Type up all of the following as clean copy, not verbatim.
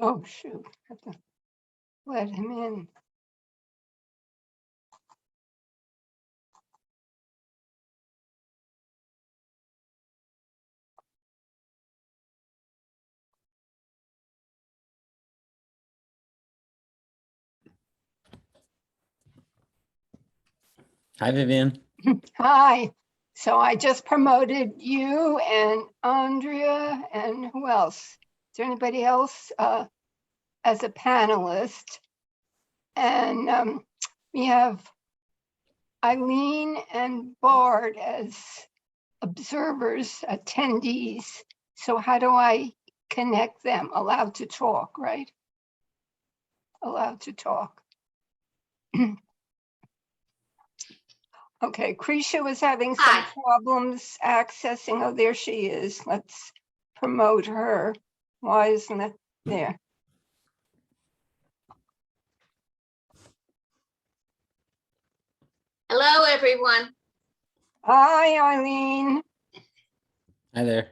Oh, shoot. Have to let him in. Hi, Vivian. Hi. So I just promoted you and Andrea and who else? Is there anybody else as a panelist? And we have Eileen and Bard as observers, attendees. So how do I connect them? Allowed to talk, right? Allowed to talk. Okay, Krisha was having some Hi. problems accessing. Oh, there she is. Let's promote her. Why isn't it there? Hello, everyone. Hi, Eileen. Hi there.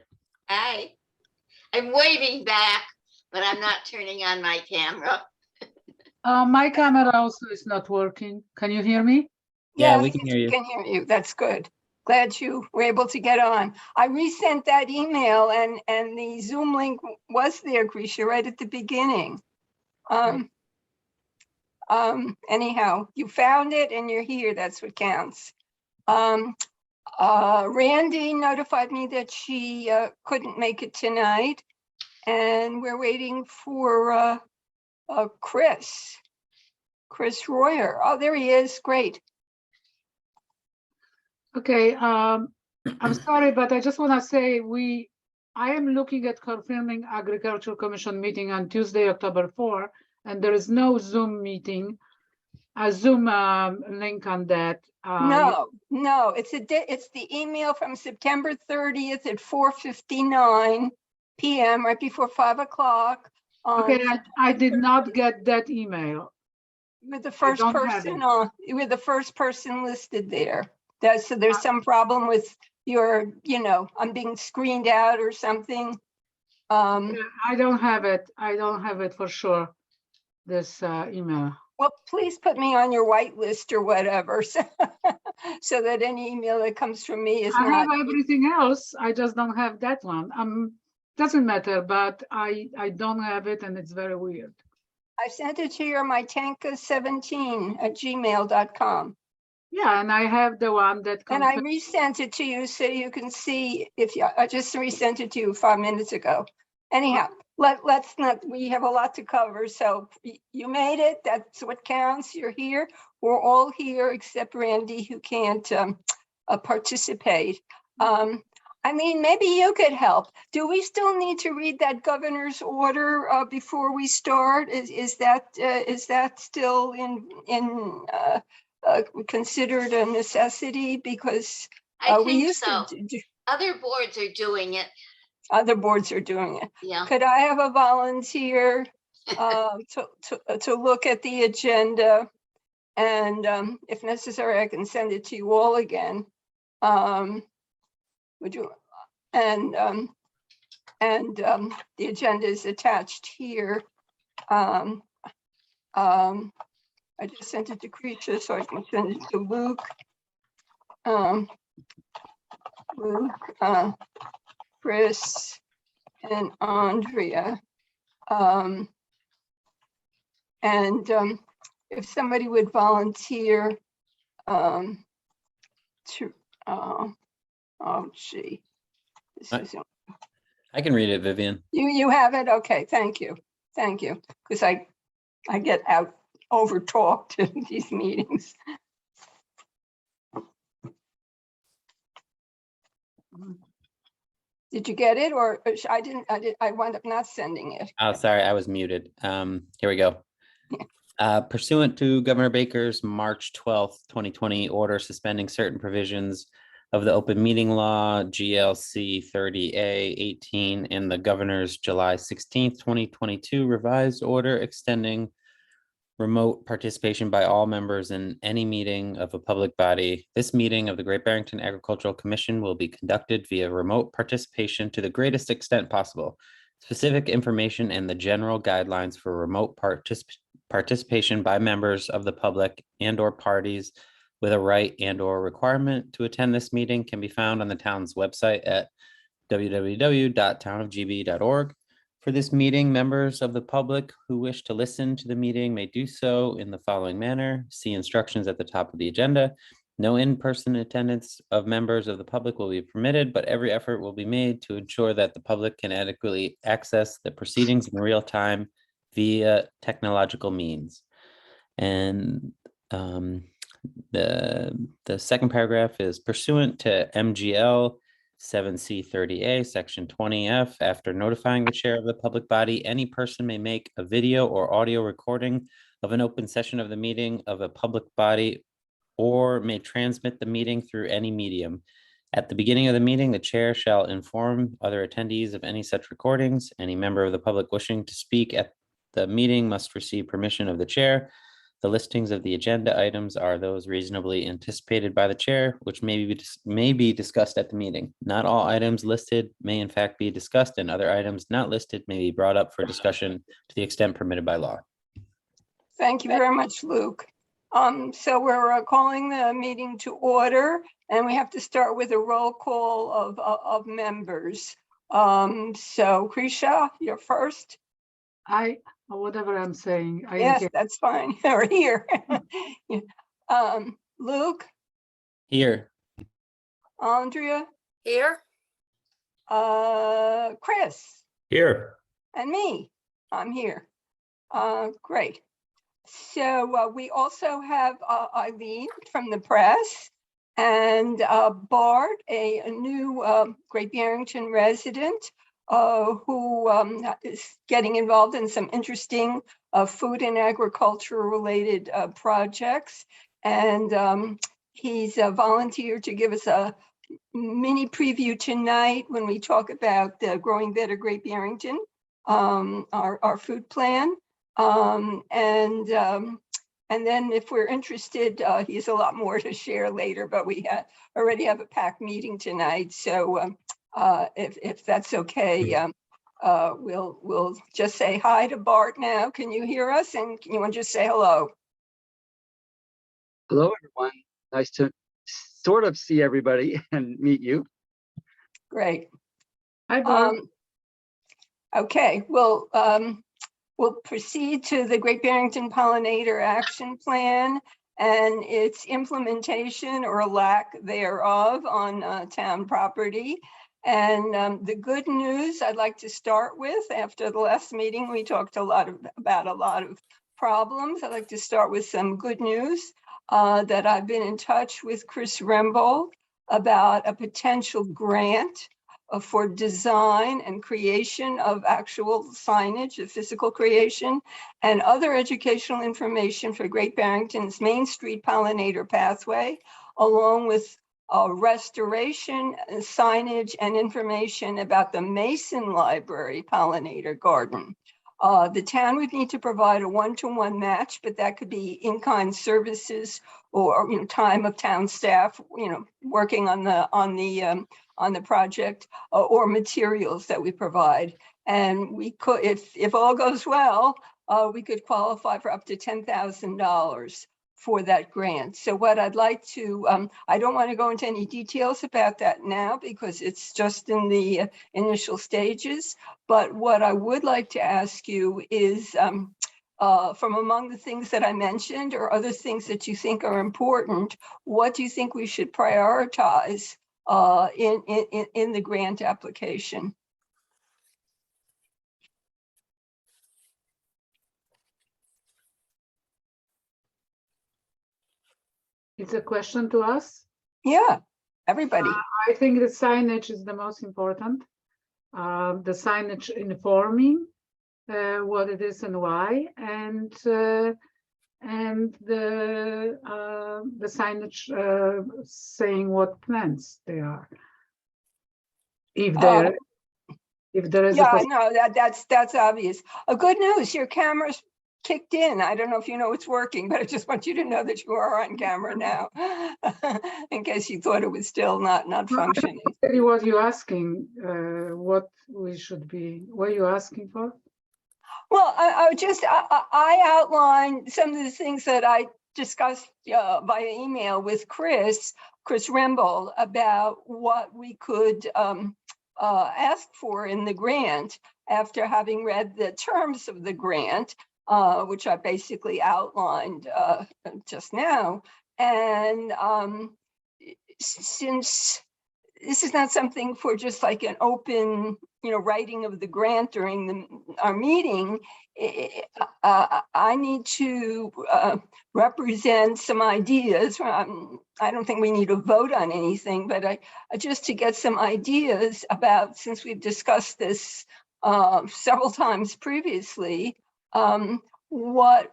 Hi. I'm waving back, but I'm not turning on my camera. My camera also is not working. Can you hear me? Yeah, Yes, we can hear we you. can hear you. That's good. Glad you were able to get on. I resent that email and the Zoom link was there, Krisha, right at the beginning. Anyhow, you found it and you're here. That's what counts. Randy notified me that she couldn't make it tonight, and we're waiting for Chris Royer. Oh, there he is. Great. Okay, I'm sorry, but I just want to say I am looking at confirming Agricultural Commission meeting on Tuesday, October 4, and there is no Zoom meeting, a Zoom link on that. No, it's the email from September 30th at 4:59 p.m. right before 5 o'clock. Okay, I did not get that email. With the first don't have person it. on, with the first person listed there. So there's some problem with your, I'm being screened out or something. Yeah, I don't have it. I don't have it for sure, this email. Well, please put me on your whitelist or whatever, so that any email that comes from me is I not. have everything else. I just don't have that one. Doesn't matter, but I don't have it, and it's very weird. I sent it to your mytanka17@gmail.com. Yeah, and I have the one that. And I resent it to you so you can see I just resent it to you 5 minutes ago. Anyhow, let's not, we have a lot to cover. So you made it. That's what counts. You're here. We're all here except Randy, who can't participate. I mean, maybe you could help. Do we still need to read that governor's order before we start? Is that still considered a necessity? Because I we think used so. to Other boards are doing it. other boards are doing it. Yeah. Could I have a volunteer to look at the agenda? And if necessary, I can send it to you all again. Would you? And the agenda is attached here. I just sent it to Krisha, so I can send it to Luke. Chris and Andrea. If somebody would volunteer to, oh gee. This is, I can read it, Vivian. you have it? Okay, thank you. Thank you. Because I get over talked in these meetings. Did you get it, or I didn't? I wound up not sending it. Oh, sorry, I was muted. Here we go. Pursuant to Governor Baker's March 12th, 2020 order suspending certain provisions of the open meeting law, GLC 30A 18, and the governor's July 16th, 2022 revised order extending remote participation by all members in any meeting of a public body. This meeting of the Great Barrington Agricultural Commission will be conducted via remote participation to the greatest extent possible. specific information and the general guidelines for remote participation by members of the public and or parties with a right and or requirement to attend this meeting can be found on the town's website at www.townofgb.org. For this meeting, members of the public who wish to listen to the meeting may do so in the following manner. See instructions at the top of the agenda. No in-person attendance of members of the public will be permitted, but every effort will be made to ensure that the public can adequately access the proceedings in real time via technological means. And the second paragraph is pursuant to MGL 7C30A, Section 20F, after notifying the chair of the public body, any person may make a video or audio recording of an open session of the meeting of a public body or may transmit the meeting through any medium. At the beginning of the meeting, the chair shall inform other attendees of any such recordings. Any member of the public wishing to speak at the meeting must receive permission of the chair. The listings of the agenda items are those reasonably anticipated by the chair, which may be discussed at the meeting. Not all items listed may in fact be discussed, and other items not listed may be brought up for discussion to the extent permitted by law. Thank you very much, Luke. So we're calling the meeting to order, and we have to start with a roll call of members. So Krisha, you're first. Whatever I'm saying. Yes, that's fine. You're here. Luke, Here. Andrea, Here? Chris, Here. and me. I'm here. Great. So we also have Eileen from the press and Bart, a new Great Barrington resident who is getting involved in some interesting food and agriculture related projects. And he's volunteered to give us a mini preview tonight when we talk about Growing Better Great Barrington, our food plan. And then if we're interested, he has a lot more to share later, but we already have a packed meeting tonight. So if that's okay, we'll just say hi to Bart now. Can you hear us? And can you want to just say hello? Hello, everyone. Nice to sort of see everybody and meet you. Great. Hi, Bart. Okay, well, we'll proceed to the Great Barrington Pollinator Action Plan and its implementation or lack thereof on town property. And the good news I'd like to start with, after the last meeting, we talked about a lot of problems. I'd like to start with some good news that I've been in touch with Chris Rembold about a potential grant for design and creation of actual signage, of physical creation, and other educational information for Great Barrington's Main Street Pollinator Pathway, along with restoration, signage, and information about the Mason Library Pollinator Garden. The town would need to provide a one-to-one match, but that could be in-kind services or time of town staff, working on the project, or materials that we provide. And we could, if all goes well, we could qualify for up to $10,000 for that grant. So what I'd like to, I don't want to go into any details about that now because it's just in the initial stages. But what I would like to ask you is, from among the things that I mentioned or other things that you think are important, what do you think we should prioritize in the grant application? It's a question to us. Yeah, everybody. I think the signage is the most important. The signage informing what it is and why, and the signage saying what plants they are. If there is Yeah, no, that's obvious. Good news, your camera's kicked in. I don't know if you know it's working, but I just want you to know that you are on camera now, in case you thought it was still not functioning. Teddy, what you asking, what we should be, what are you asking for? Well, I outlined some of the things that I discussed via email with Chris Remble about what we could ask for in the grant after having read the terms of the grant, which I basically outlined just now. And since this is not something for just like an open, writing of the grant during our meeting, I need to represent some ideas. I don't think we need to vote on anything, but just to get some ideas about, since we've discussed this several times previously, what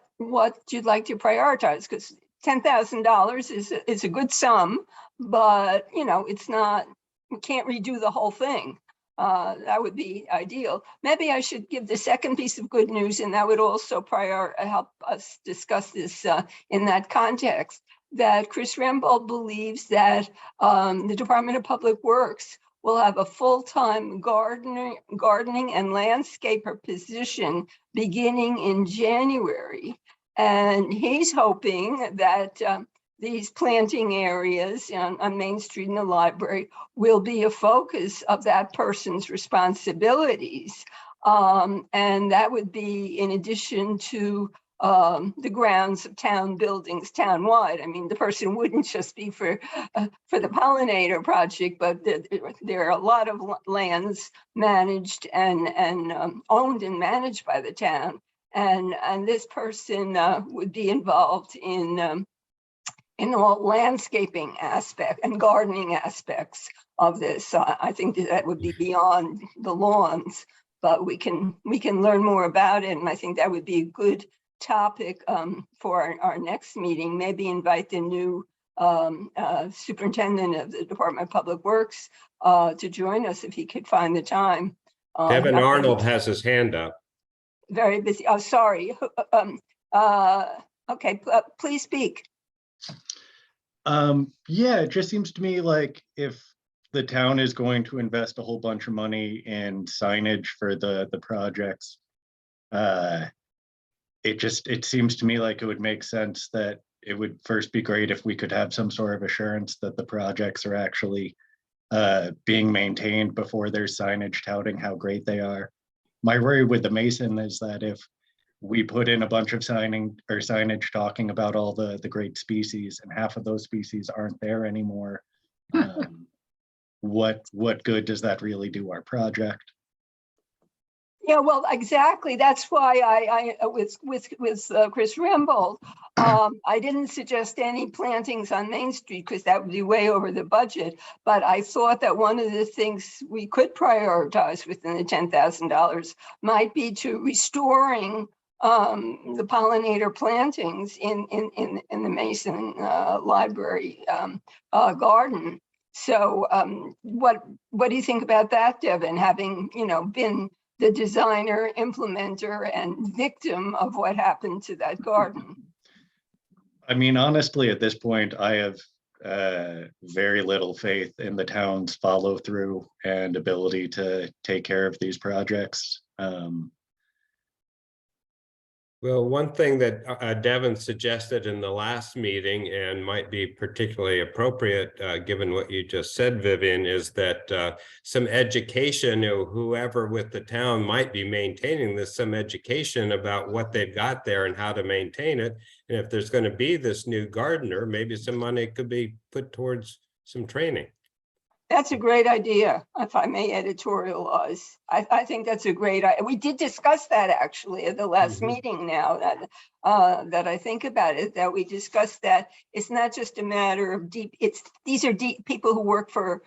you'd like to prioritize, because $10,000 is a good sum, but it's not, we can't redo the whole thing. That would be ideal. Maybe I should give the second piece of good news, and that would also help us discuss this in that context, that Chris Remble believes that the Department of Public Works will have a full-time gardening and landscaper position beginning in January. And he's hoping that these planting areas on Main Street and the library will be a focus of that person's responsibilities. And that would be in addition to the grounds of town buildings townwide. I mean, the person wouldn't just be for the pollinator project, but there are a lot of lands managed and owned and managed by the town. And this person would be involved in all landscaping aspect and gardening aspects of this. I think that would be beyond the lawns, but we can learn more about it. And I think that would be a good topic for our next meeting. Maybe invite the new superintendent of the Department of Public Works to join us if he could find the time. Devin Arnold has his hand up. Very busy. Oh, sorry. Okay, please speak. Yeah, it just seems to me like if the town is going to invest a whole bunch of money in signage for the projects, it seems to me like it would make sense that it would first be great if we could have some sort of assurance that the projects are actually being maintained before there's signage touting how great they are. My worry with the Mason is that if we put in a bunch of signage talking about all the great species and half of those species aren't there anymore, what good does that really do our project? Yeah, well, exactly. That's why I with Chris Remble, I didn't suggest any plantings on Main Street because that would be way over the budget. But I thought that one of the things we could prioritize within the $10,000 might be to restoring the pollinator plantings in the Mason Library garden. So what do you think about that, Devin, having been the designer, implementer, and victim of what happened to that garden? I mean, honestly, at this point, I have very little faith in the town's follow through and ability to take care of these projects. Well, one thing that Devin suggested in the last meeting and might be particularly appropriate, given what you just said, Vivian, is that some education, whoever with the town might be maintaining this, some education about what they've got there and how to maintain it. And if there's going to be this new gardener, maybe some money could be put towards some training. That's a great idea, if I may editorialize. I think that's a great idea. We did discuss that actually at the last meeting now that I think about it, that we discussed that it's not just a matter of these are people who work for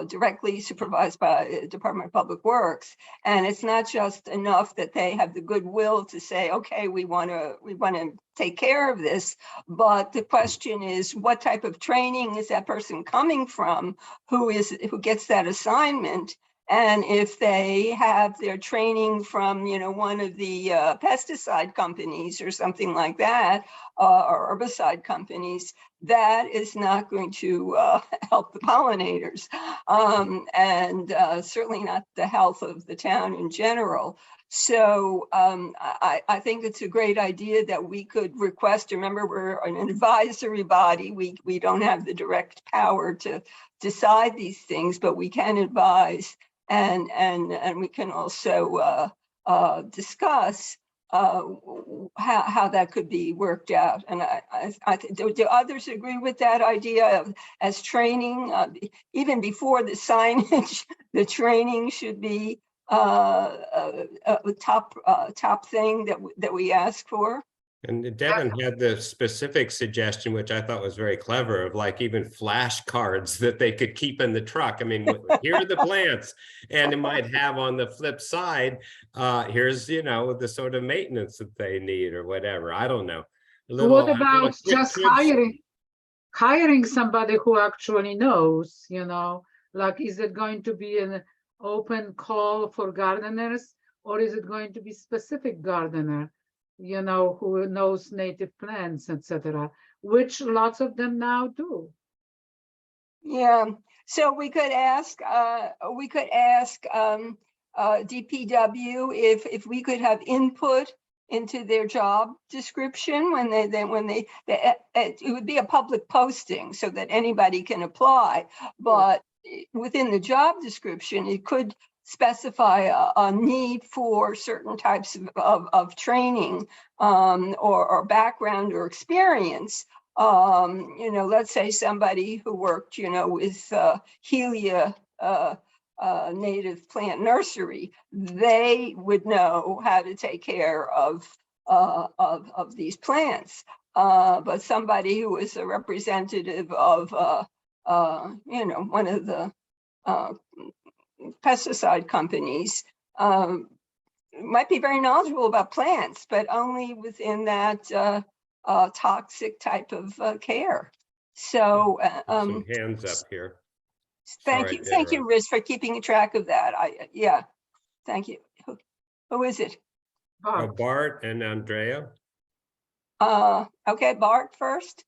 directly supervised by the Department of Public Works. And it's not just enough that they have the goodwill to say, okay, we want to take care of this. But the question is, what type of training is that person coming from who gets that assignment? And if they have their training from, one of the pesticide companies or something like that, or herbicide companies, that is not going to help the pollinators, and certainly not the health of the town in general. So I think it's a great idea that we could request. Remember, we're an advisory body. We don't have the direct power to decide these things, but we can advise, and we can also discuss how that could be worked out. And do others agree with that idea of, as training, even before the signage, the training should be a top thing that we ask for? And Devin had the specific suggestion, which I thought was very clever, of like even flashcards that they could keep in the truck. I mean, here are the plants, and it might have on the flip side, here's, the sort of maintenance that they need or whatever. I don't know. What about quick just tips. hiring somebody who actually knows, like, is it going to be an open call for gardeners, or is it going to be specific gardener, who knows native plants, etc., which lots of them now do? Yeah, so we could ask DPW if we could have input into their job description when it would be a public posting so that anybody can apply, but within the job description, it could specify a need for certain types of training or background or experience. Let's say somebody who worked, with Helia native plant nursery, they would know how to take care of these plants. But somebody who is a representative of, one of the pesticide companies might be very knowledgeable about plants, but only within that toxic type of care. So Some hands up here. thank Sorry you. to Thank you, interrupt. Riz, for keeping track of that. Yeah, thank you. Who is it? Oh, Bart. Bart and Andrea. Okay, Bart first.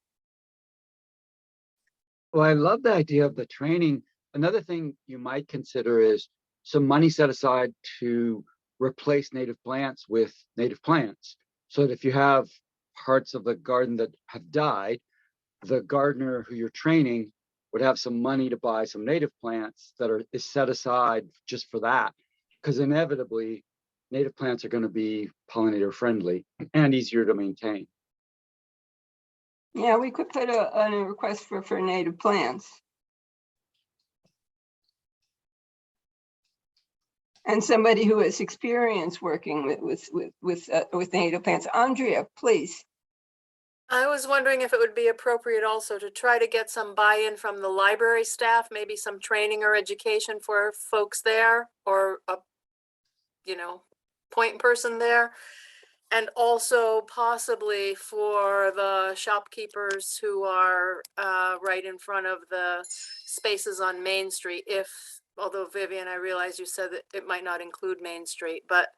Well, I love the idea of the training. Another thing you might consider is some money set aside to replace native plants with native plants. So that if you have parts of the garden that have died, the gardener who you're training would have some money to buy some native plants that is set aside just for that. Because inevitably, native plants are going to be pollinator friendly and easier to maintain. Yeah, we could put a request for native plants. And somebody who has experience working with native plants. Andrea, please. I was wondering if it would be appropriate also to try to get some buy-in from the library staff, maybe some training or education for folks there, or a, point person there. And also possibly for the shopkeepers who are right in front of the spaces on Main Street. Although Vivian, I realize you said that it might not include Main Street, but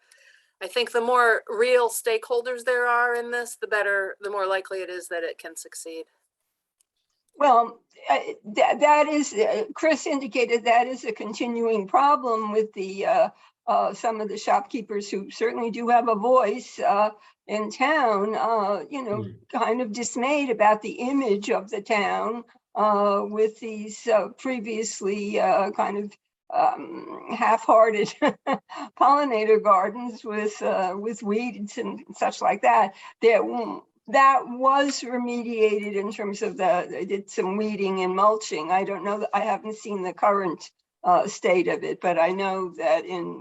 I think the more real stakeholders there are in this, the better, the more likely it is that it can succeed. Well, that is, Chris indicated that is a continuing problem with the some of the shopkeepers who certainly do have a voice in town, kind of dismayed about the image of the town with these previously kind of half-hearted pollinator gardens with weeds and such like that. That was remediated in terms of they did some weeding and mulching. I don't know, I haven't seen the current state of it, but I know that in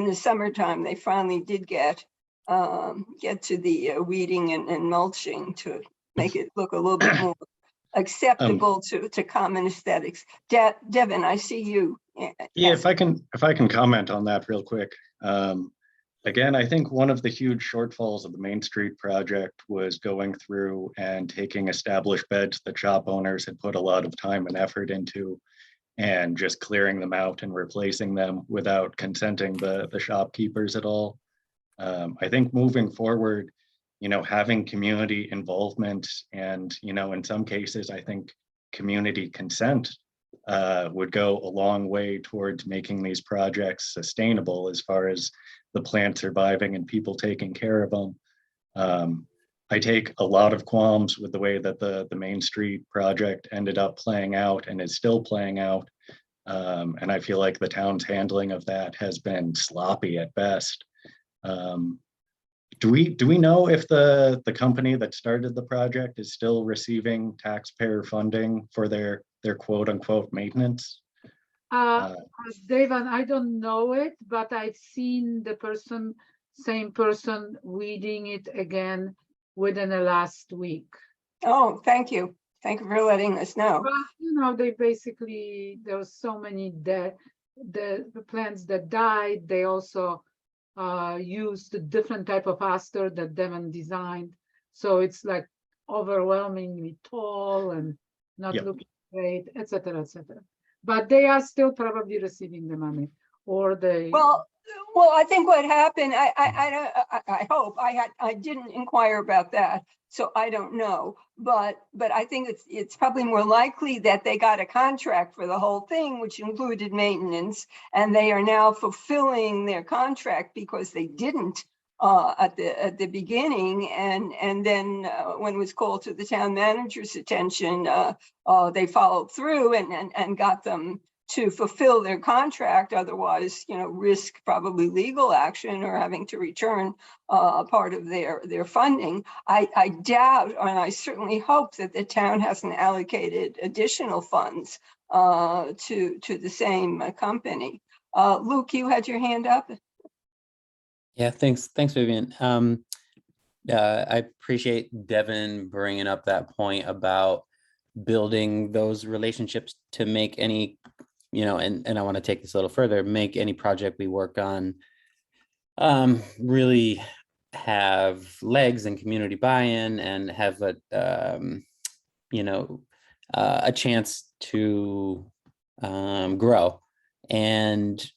the summertime they finally did get to the weeding and mulching to make it look a little bit more acceptable to common aesthetics. Devin, I see you. Yeah, if I can comment on that real quick. Again, I think one of the huge shortfalls of the Main Street project was going through and taking established beds that shop owners had put a lot of time and effort into and just clearing them out and replacing them without consenting the shopkeepers at all. I think moving forward, having community involvement and, in some cases, I think community consent would go a long way towards making these projects sustainable as far as the plant surviving and people taking care of them. I take a lot of qualms with the way that the Main Street project ended up playing out and is still playing out. And I feel like the town's handling of that has been sloppy at best. Do we know if the company that started the project is still receiving taxpayer funding for their quote unquote maintenance? Dave, and I don't know it, but I've seen the same person reading it again within the last week. Oh, thank you. Thank you for letting us know. Well, they basically, there was so many the plants that died. They also used a different type of aster that Devon designed. So it's like overwhelmingly tall and not looking great, et cetera, et cetera. But they are still probably receiving the money, or they. Well, I think what happened, I hope, I didn't inquire about that, so I don't know. But I think it's probably more likely that they got a contract for the whole thing, which included maintenance, and they are now fulfilling their contract because they didn't at the beginning, and then when it was called to the town manager's attention, they followed through and got them to fulfill their contract, otherwise, risk probably legal action or having to return part of their funding. I doubt, and I certainly hope that the town hasn't allocated additional funds to the same company. Luke, you had your hand up. Yeah, thanks, Vivian. I appreciate Devin bringing up that point about building those relationships to make any, and I want to take this a little further, make any project we work on really have legs and community buy-in and have a chance to grow. And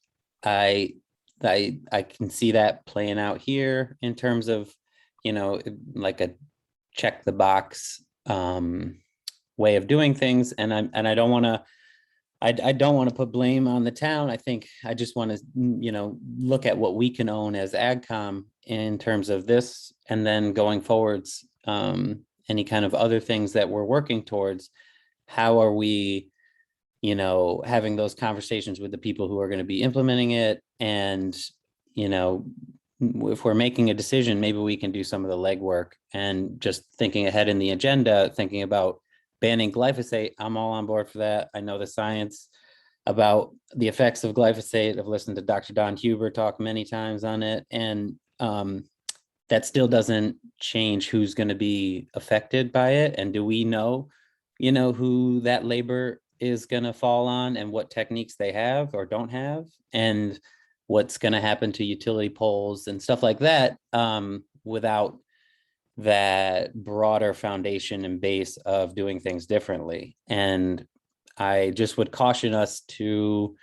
I can see that playing out here in terms of, like a check the box way of doing things. And I don't want to, I don't want to put blame on the town. I think I just want to, look at what we can own as AgCom in terms of this, and then going forwards, any kind of other things that we're working towards. How are we, having those conversations with the people who are going to be implementing it? And, if we're making a decision, maybe we can do some of the legwork and just thinking ahead in the agenda, thinking about banning glyphosate. I'm all on board for that. I know the science about the effects of glyphosate. I've listened to Dr. Don Huber talk many times on it. And that still doesn't change who's going to be affected by it. And do we know, who that labor is going to fall on and what techniques they have or don't have, and what's going to happen to utility poles and stuff like that, without that broader foundation and base of doing things differently. And I just would caution us to,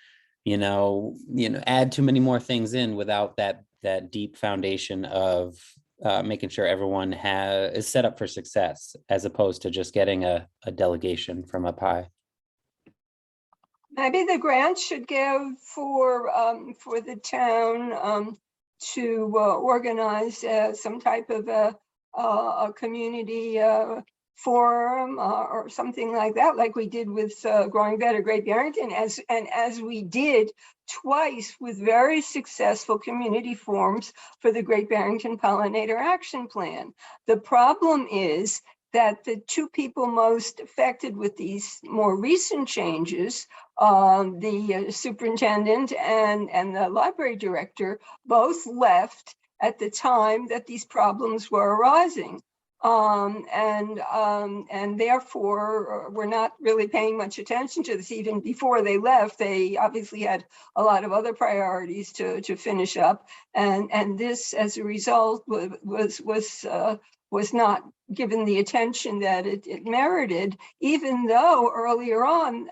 add too many more things in without that deep foundation of making sure everyone is set up for success, as opposed to just getting a delegation from up high. Maybe the grant should give for the town to organize some type of a community forum or something like that, like we did with Growing Better Great Barrington, as we did twice with very successful community forums for the Great Barrington Pollinator Action Plan. The problem is that the two people most affected with these more recent changes, the superintendent and the library director, both left at the time that these problems were arising. And therefore we're not really paying much attention to this. Even before they left, they obviously had a lot of other priorities to finish up. And this, as a result, was not given the attention that it merited, even though earlier on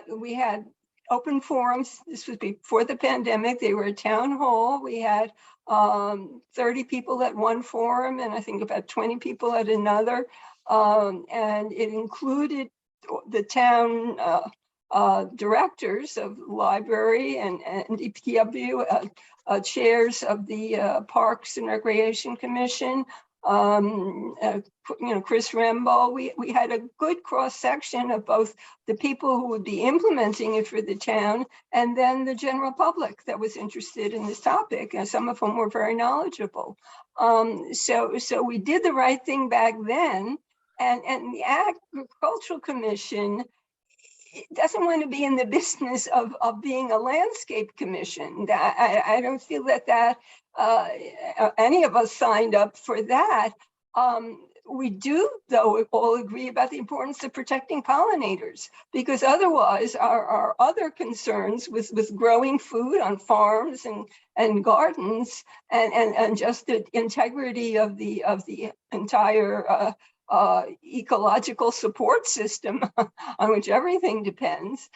we had open forums. This was before the pandemic. They were a town hall. We had 30 people at one forum and I think about 20 people at another. And it included the town directors of the library and DPW, chairs of the Parks and Recreation Commission, Chris Rembo. We had a good cross section of both the people who would be implementing it for the town and then the general public that was interested in this topic, and some of whom were very knowledgeable. So we did the right thing back then, and the Agricultural Commission doesn't want to be in the business of being a landscape commission. I don't feel that any of us signed up for that. We do, though, all agree about the importance of protecting pollinators, because otherwise our other concerns with growing food on farms and gardens and just the integrity of the entire ecological support system on which everything depends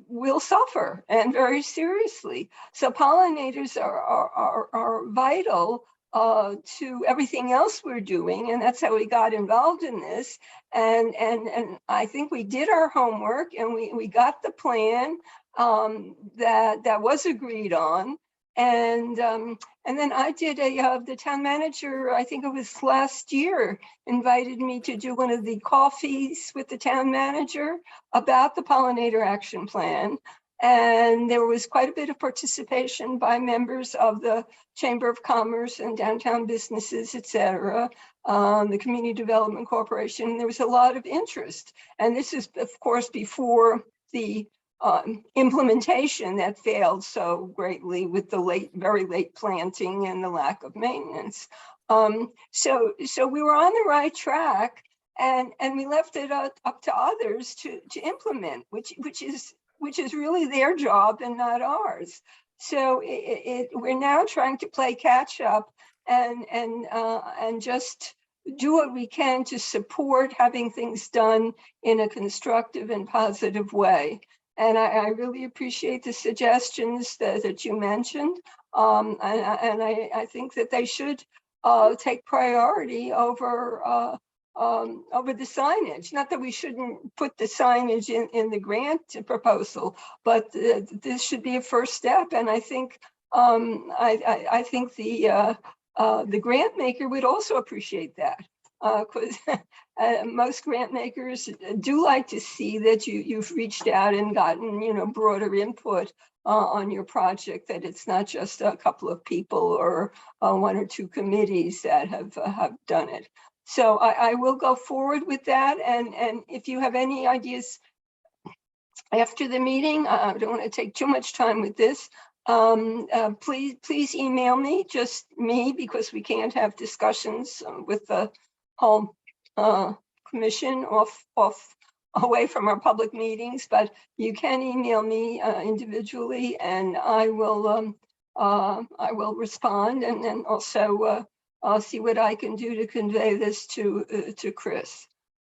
will suffer, and very seriously. So pollinators are vital to everything else we're doing, and that's how we got involved in this. And I think we did our homework, and we got the plan that was agreed on. And then I did the town manager, I think it was last year, invited me to do one of the coffees with the town manager about the pollinator action plan. And there was quite a bit of participation by members of the Chamber of Commerce and downtown businesses, et cetera, the Community Development Corporation. There was a lot of interest. And this is, of course, before the implementation that failed so greatly with the very late planting and the lack of maintenance. So we were on the right track, and we left it up to others to implement, which is really their job and not ours. So we're now trying to play catch up and just do what we can to support having things done in a constructive and positive way. And I really appreciate the suggestions that you mentioned. And I think that they should take priority over the signage. Not that we shouldn't put the signage in the grant proposal, but this should be a first step. And I think I think the grant maker would also appreciate that, because most grant makers do like to see that you've reached out and gotten broader input on your project, that it's not just a couple of people or one or two committees that have done it. So I will go forward with that, and if you have any ideas after the meeting, I don't want to take too much time with this. Please email me, just me, because we can't have discussions with the whole commission away from our public meetings, but you can email me individually, and I will respond, and then also I'll see what I can do to convey this to Chris.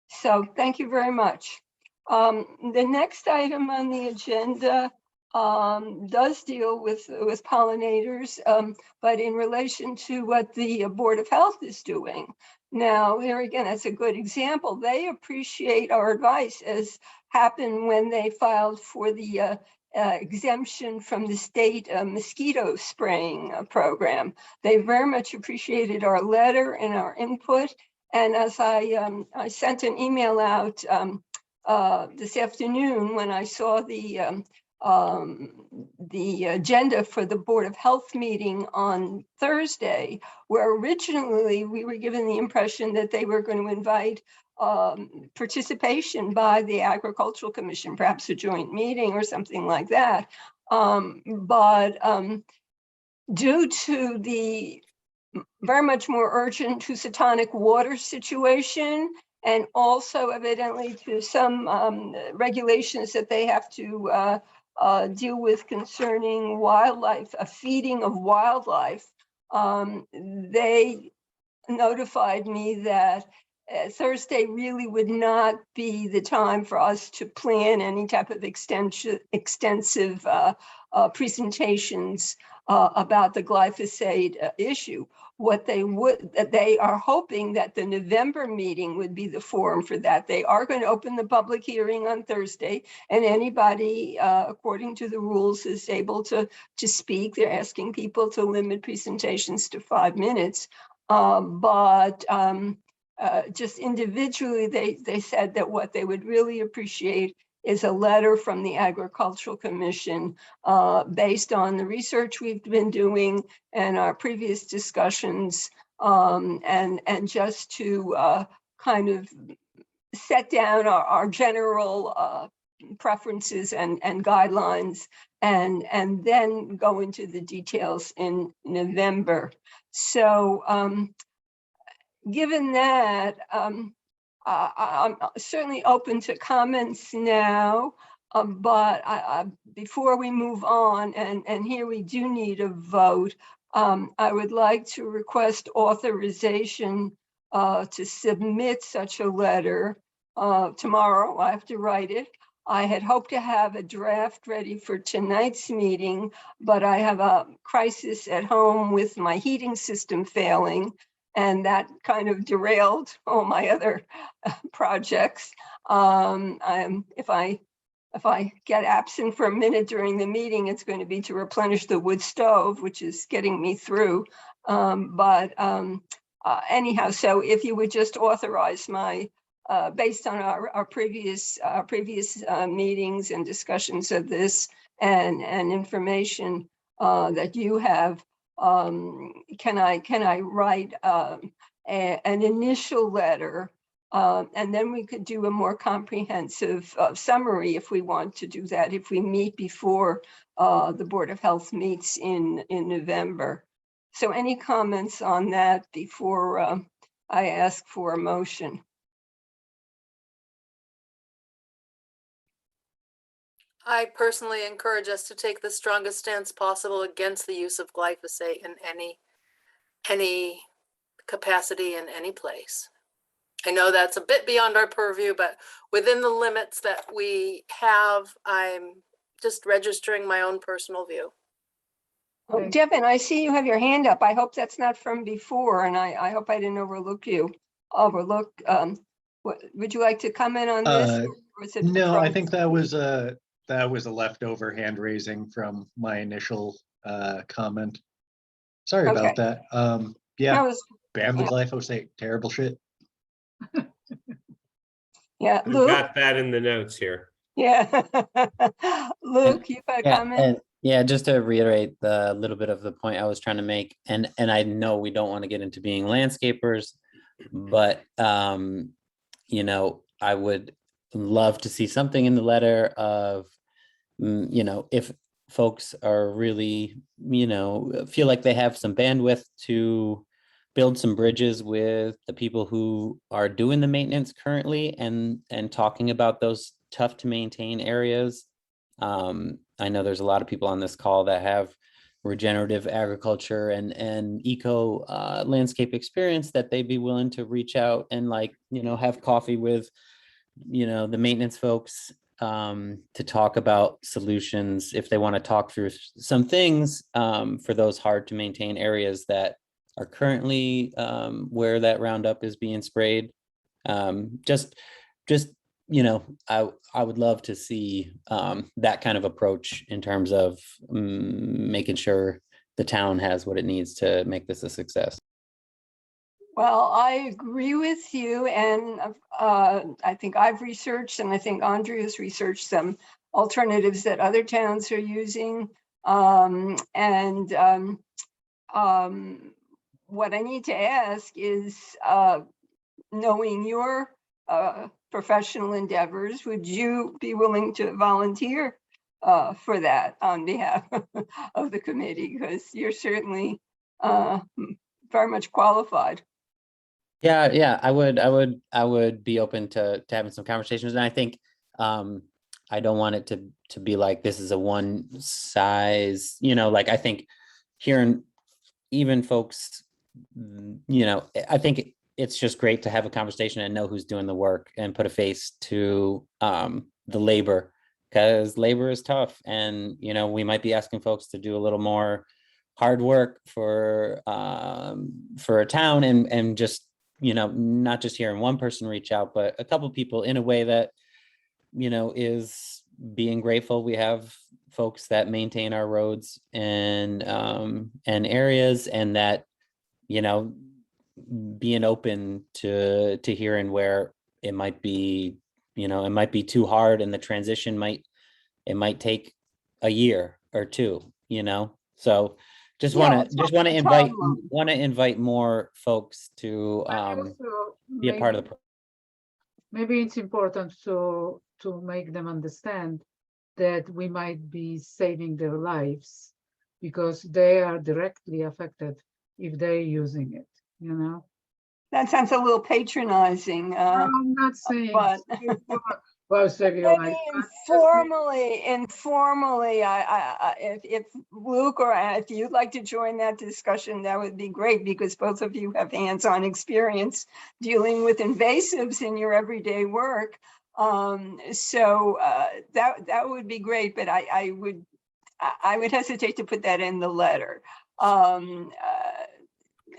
So thank you very much. The next item on the agenda does deal with pollinators, but in relation to what the Board of Health is doing. Now, here again, that's a good example. They appreciate our advice, as happened when they filed for the exemption from the state mosquito spraying program. They very much appreciated our letter and our input. And as I sent an email out this afternoon when I saw the agenda for the Board of Health meeting on Thursday, where originally we were given the impression that they were going to invite participation by the Agricultural Commission, perhaps a joint meeting or something like that. But due to the very much more urgent Housatonic water situation, and also evidently to some regulations that they have to deal with concerning wildlife, feeding of wildlife, they notified me that Thursday really would not be the time for us to plan any type of extensive presentations about the glyphosate issue. What they are hoping that the November meeting would be the forum for that. They are going to open the public hearing on Thursday, and anybody, according to the rules, is able to speak. They're asking people to limit presentations to 5 minutes. Just individually, they said that what they would really appreciate is a letter from the Agricultural Commission based on the research we've been doing and our previous discussions, and just to kind of set down our general preferences and guidelines, and then go into the details in November. So given that, I'm certainly open to comments now, but before we move on, and here we do need a vote, I would like to request authorization to submit such a letter tomorrow. I have to write it. I had hoped to have a draft ready for tonight's meeting, but I have a crisis at home with my heating system failing, and that kind of derailed all my other projects. If I get absent for a minute during the meeting, it's going to be to replenish the wood stove, which is getting me through. Anyhow, so if you would just authorize my, based on our previous meetings and discussions of this and information that you have, can I write an initial letter, and then we could do a more comprehensive summary if we want to do that, if we meet before the Board of Health meets in November. So any comments on that before I ask for a motion? I personally encourage us to take the strongest stance possible against the use of glyphosate in any capacity in any place. I know that's a bit beyond our purview, but within the limits that we have, I'm just registering my own personal view. Oh, Okay. Devin, I see you have your hand up. I hope that's not from before, and I hope I didn't overlook. Would you like to comment on this? Or is it No, I from- think that was a leftover hand raising from my initial comment. Sorry Okay. about that. Yeah, No, it's- ban the yeah. glyphosate, terrible shit. Yeah, I've Luke, got that in the notes here. yeah. Luke, you got a Yeah, comment? and yeah, just to reiterate the little bit of the point I was trying to make, and I know we don't want to get into being landscapers, but you know, I would love to see something in the letter of, you know, if folks are really, you know, feel like they have some bandwidth to build some bridges with the people who are doing the maintenance currently and talking about those tough to maintain areas. I know there's a lot of people on this call that have regenerative agriculture and eco landscape experience that they'd be willing to reach out and, like, you know, have coffee with, you know, the maintenance folks to talk about solutions if they want to talk through some things for those hard to maintain areas that are currently where that Roundup is being sprayed. Just you know, I would love to see that kind of approach in terms of making sure the town has what it needs to make this a success. Well, I agree with you, and I think I've researched, and I think Andrea's researched some alternatives that other towns are using. What I need to ask is, knowing your professional endeavors, would you be willing to volunteer for that on behalf of the committee? Because you're certainly very much qualified. Yeah, I would be open to having some conversations, and I think I don't want it to be like this is a one size, you know, like I think hearing even folks, you know, I think it's just great to have a conversation and know who's doing the work and put a face to the labor, because labor is tough. And, you know, we might be asking folks to do a little more hard work for a town, and just, you know, not just hearing one person reach out, but a couple people in a way that, you know, is being grateful we have folks that maintain our roads and areas, and that, you know, being open to hearing where it might be, you know, it might be too hard, and the transition might take a year or two, you know. So just Yeah, want it's to a timeline. invite more folks to Also, be a part of the maybe it's important to make them understand that we might be saving their lives because they are directly affected if they're using it, you know? That sounds a little patronizing. I'm not saying, but- well, save your life. Maybe informally, if Luke or if you'd like to join that discussion, that would be great, because both of you have hands-on experience dealing with invasives in your everyday work. So that would be great, but I would hesitate to put that in the letter,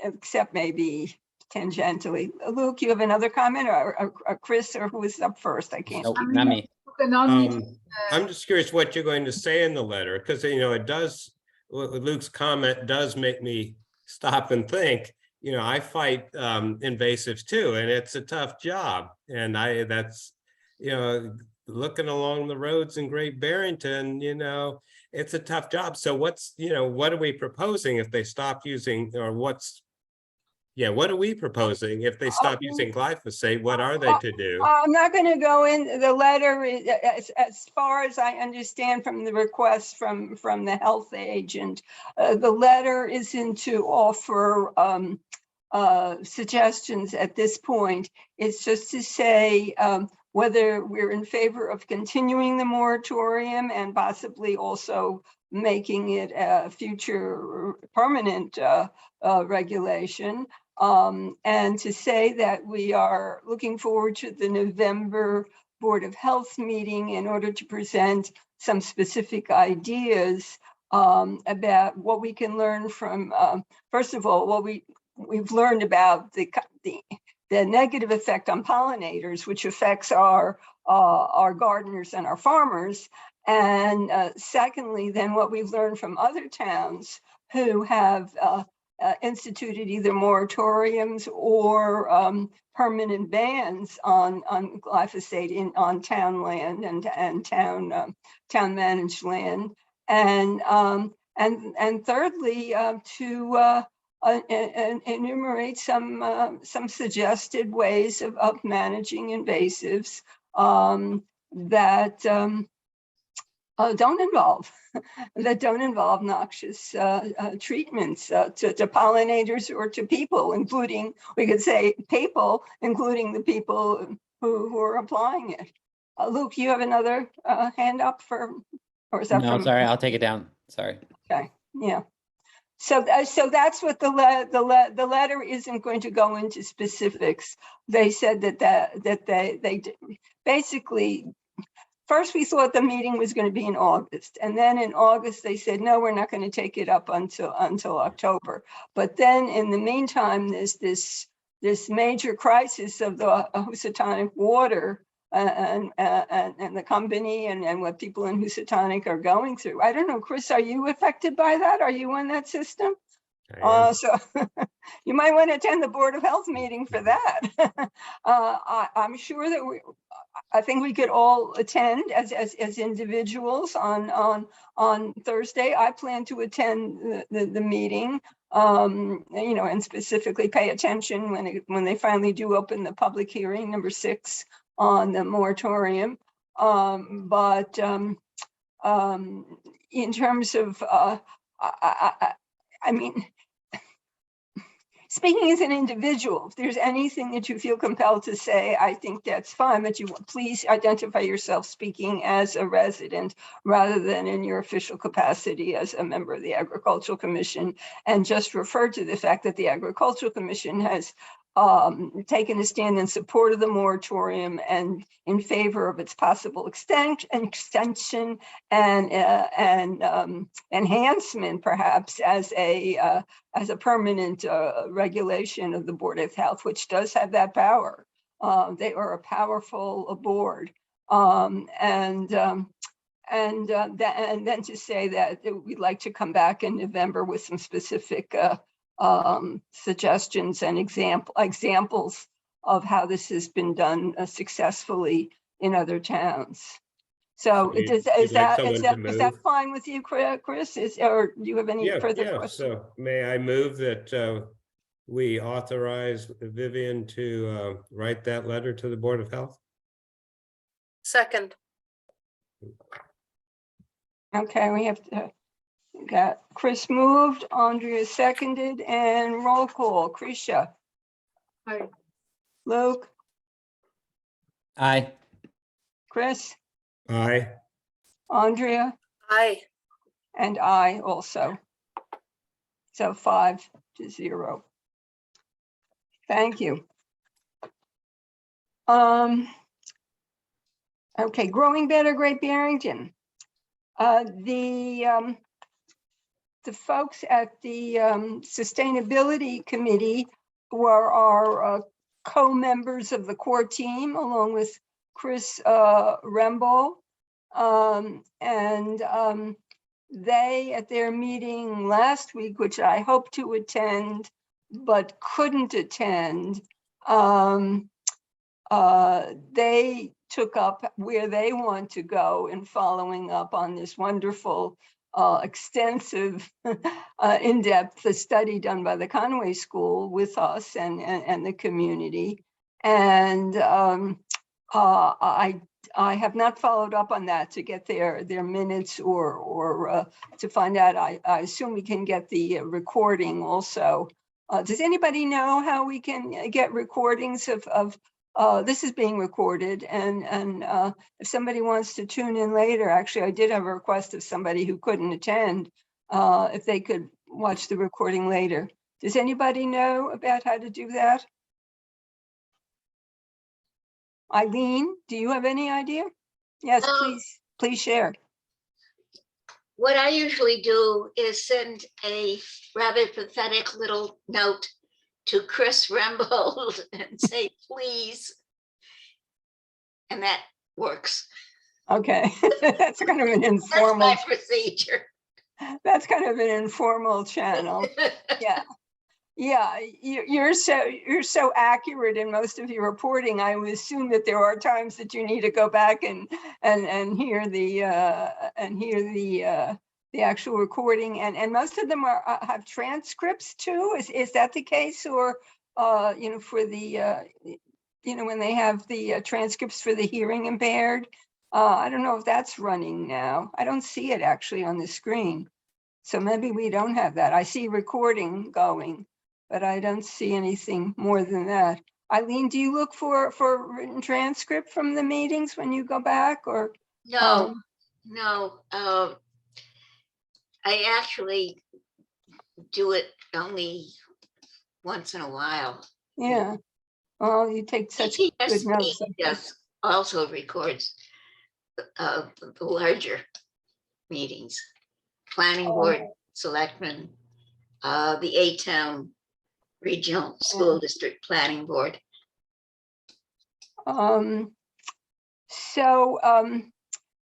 except maybe tangentially. Luke, you have another comment, or Chris, or who was up first? I can't. Nope, not me. I'm just curious what you're going to say in the letter, because, you know, it does, Luke's comment does make me stop and think. You know, I fight invasives too, and it's a tough job. And that's, you know, looking along the roads in Great Barrington, you know, it's a tough job. So what's, you know, what are we proposing if they stop using, or what are we proposing if they stop using glyphosate? What are they to do? I'm not going to go in the letter as far as I understand from the request from the health agent. The letter isn't to offer suggestions at this point. It's just to say whether we're in favor of continuing the moratorium and possibly also making it a future permanent regulation. And to say that we are looking forward to the November Board of Health meeting in order to present some specific ideas about what we can learn from, first of all, what we've learned about the negative effect on pollinators, which affects our gardeners and our farmers. And secondly, then what we've learned from other towns who have instituted either moratoriums or permanent bans on glyphosate on town land and town managed land, and thirdly to enumerate some suggested ways of managing invasives that don't involve noxious treatments to pollinators or to people, including, we could say people, including the people who are applying it. Luke, you have another hand up or is that No, sorry, I'll take it down. Sorry. Okay, yeah. So that's what the letter isn't going to go into specifics. They said that they basically, first we thought the meeting was going to be in August, and then in August they said, no, we're not going to take it up until October. But then in the meantime, there's this major crisis of the Housatonic water and the company and what people in Housatonic are going through. I don't know, Chris, are you affected by that? Are you on that system? So you might want to attend the Board of Health meeting for that. I'm sure that I think we could all attend as individuals on Thursday. I plan to attend the meeting, you know, and specifically pay attention when they finally do open the public hearing, number 6 on the moratorium. But in terms of, I mean, speaking as an individual, if there's anything that you feel compelled to say, I think that's fine, but you please identify yourself speaking as a resident rather than in your official capacity as a member of the Agricultural Commission, and just refer to the fact that the Agricultural Commission has taken a stand in support of the moratorium and in favor of its possible extension and enhancement, perhaps, as a permanent regulation of the Board of Health, which does have that power. They are a powerful board. And then to say that we'd like to come back in November with some specific suggestions and examples of how this has been done successfully in other towns. So So is you'd like that someone to move? fine with you, Chris? Or do you have any further Yeah, questions? so may I move that we authorize Vivian to write that letter to the Board of Health? Second, Okay, we have got Chris moved, Andrea seconded, and roll call. Krisha, Aye. Luke, Aye. Chris, Aye. Andrea, aye. and I also. So 5-0. Thank you. Okay, Growing Better Great Barrington. The folks at the Sustainability Committee, who are our co-members of the core team, along with Chris Rembo, and they, at their meeting last week, which I hope to attend but couldn't attend, they took up where they want to go in following up on this wonderful, extensive, in-depth study done by the Conway School with us and the community. And I have not followed up on that to get their minutes or to find out. I assume we can get the recording also. Does anybody know how we can get recordings of this is being recorded, and if somebody wants to tune in later, actually, I did have a request of somebody who couldn't attend, if they could watch the recording later. Does anybody know about how to do that? Eileen, do you have any idea? Yes, please share. What I usually do is send a rather pathetic little note to Chris Rembold and say, please. And that works. Okay, that's kind of an That's informal, my procedure. that's kind of an informal channel. Yeah. Yeah, you're so accurate in most of your reporting. I would assume that there are times that you need to go back and hear the the actual recording, and most of them have transcripts too. Is that the case, or you know, for the you know, when they have the transcripts for the hearing impaired? I don't know if that's running now. I don't see it actually on the screen, so maybe we don't have that. I see recording going, but I don't see anything more than that. Eileen, do you look for written transcript from the meetings when you go back, or? No, no. I actually do it only once in a while. Yeah. Oh, you take such good notes. Yes, also records the larger meetings, planning board, selectmen, the A-Town Regional School District Planning Board.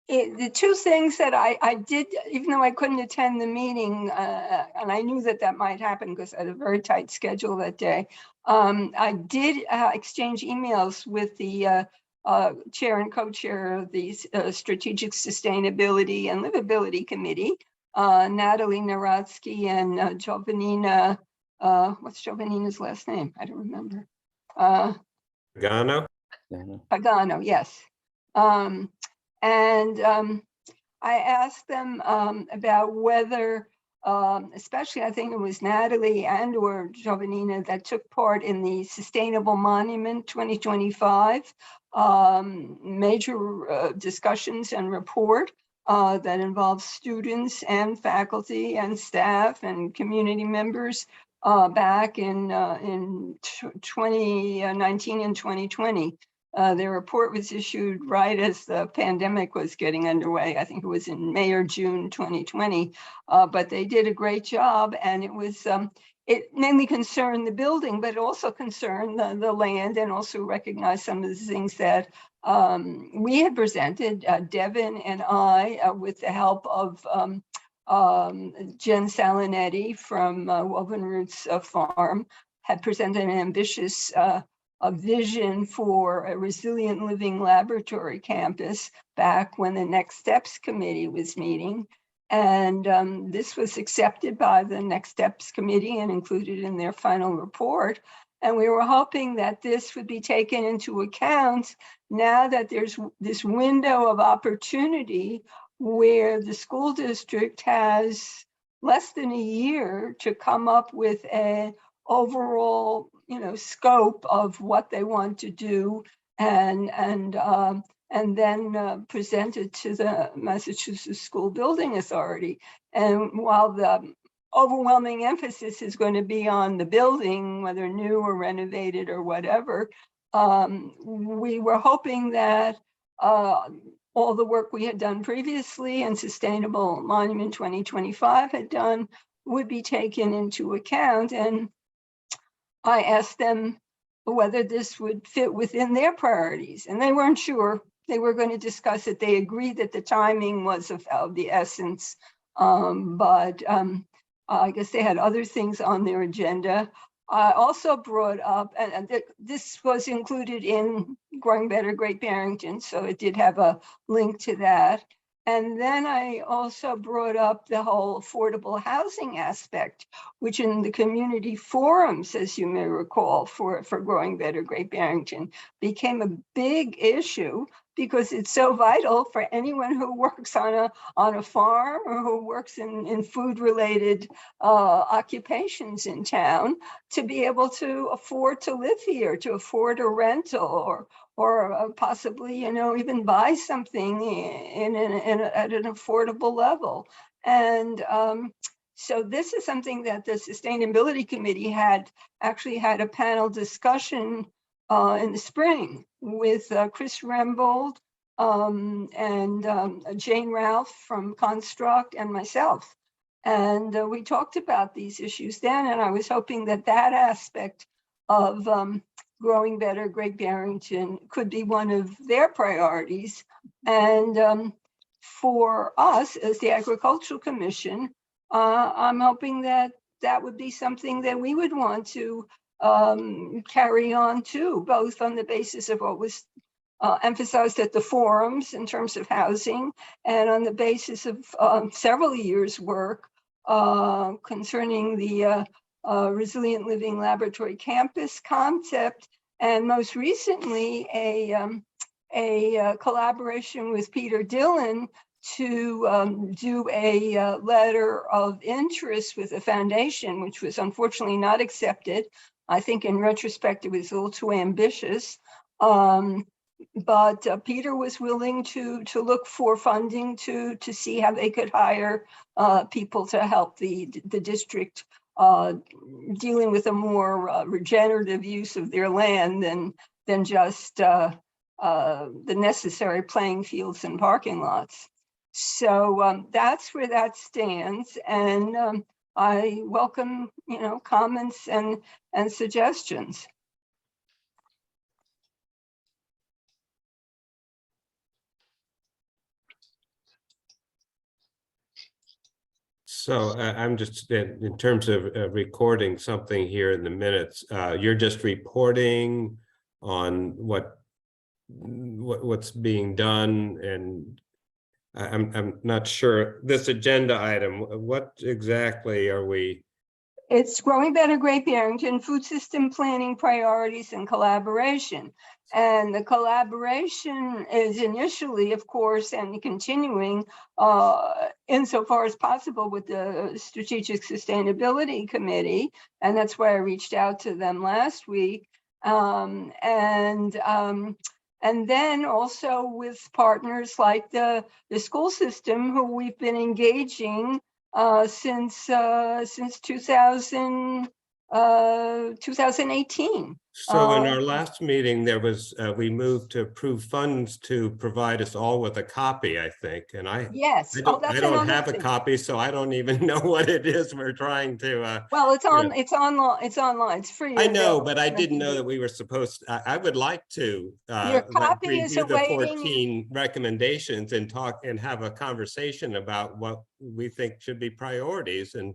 The two things that I did, even though I couldn't attend the meeting, and I knew that might happen because I had a very tight schedule that day, I did exchange emails with the chair and co-chair of the Strategic Sustainability and Livability Committee, Natalie Naratsky and Jovanina, what's Jovanina's last name? I don't remember. Pagano? Pagano, yes. I asked them about whether, especially I think it was Natalie and or Jovanina that took part in the Sustainable Monument 2025 major discussions and report that involves students and faculty and staff and community members back in 2019 and 2020. Their report was issued right as the pandemic was getting underway. I think it was in May or June 2020. But they did a great job, and it was it mainly concerned the building, but it also concerned the land, and also recognized some of the things that we had presented, Devin and I, with the help of Jen Salonetti from Woven Roots Farm, had presented an ambitious a vision for a resilient living laboratory campus back when the Next Steps Committee was meeting. And this was accepted by the Next Steps Committee and included in their final report. And we were hoping that this would be taken into account now that there's this window of opportunity where the school district has less than a year to come up with an overall, scope of what they want to do, and then present it to the Massachusetts School Building Authority. And while the overwhelming emphasis is going to be on the building, whether new or renovated or whatever, we were hoping that all the work we had done previously and Sustainable Monument 2025 had done would be taken into account. And I asked them whether this would fit within their priorities, and they weren't sure. They were going to discuss it. They agreed that the timing was of the essence, but I guess they had other things on their agenda. I also brought up, and this was included in Growing Better Great Barrington, so it did have a link to that. And then I also brought up the whole affordable housing aspect, which in the community forums, as you may recall, for Growing Better Great Barrington, became a big issue because it's so vital for anyone who works on a farm or who works in food-related occupations in town to be able to afford to live here, to afford a rental, or possibly, even buy something at an affordable level. And so this is something that the Sustainability Committee had a panel discussion in the spring with Chris Rembold and Jane Ralph from Construct and myself. And we talked about these issues then, and I was hoping that aspect of Growing Better Great Barrington could be one of their priorities. And for us as the Agricultural Commission, I'm hoping that would be something that we would want to carry on too, both on the basis of what was emphasized at the forums in terms of housing, and on the basis of several years' work concerning the Resilient Living Laboratory Campus concept, and most recently a collaboration with Peter Dillon to do a letter of interest with the foundation, which was unfortunately not accepted. I think in retrospect, it was a little too ambitious. But Peter was willing to look for funding to see how they could hire people to help the district dealing with a more regenerative use of their land than just the necessary playing fields and parking lots. So that's where that stands, and I welcome comments and suggestions. So I'm just in terms of recording something here in the minutes. You're just reporting on what's being done, and I'm not sure this agenda item. What exactly are we? It's Growing Better Great Barrington, food system planning priorities and collaboration. And the collaboration is initially, of course, and continuing insofar as possible with the Strategic Sustainability Committee. And that's why I reached out to them last week. And then also with partners like the school system, who we've been engaging since 2000, 2018. So in Uh, our last meeting, there was, we moved to approve funds to provide us all with a copy, I think, and Yes, I oh, don't, I that's don't another have a thing. copy, so I don't even know what it is we're trying to, Well, it's yeah. on, it's online, it's free. I and know, available but I on didn't know TV. that we were supposed, I would like to Your copy is review the awaiting, 14 recommendations and talk and have a conversation about what we think should be priorities and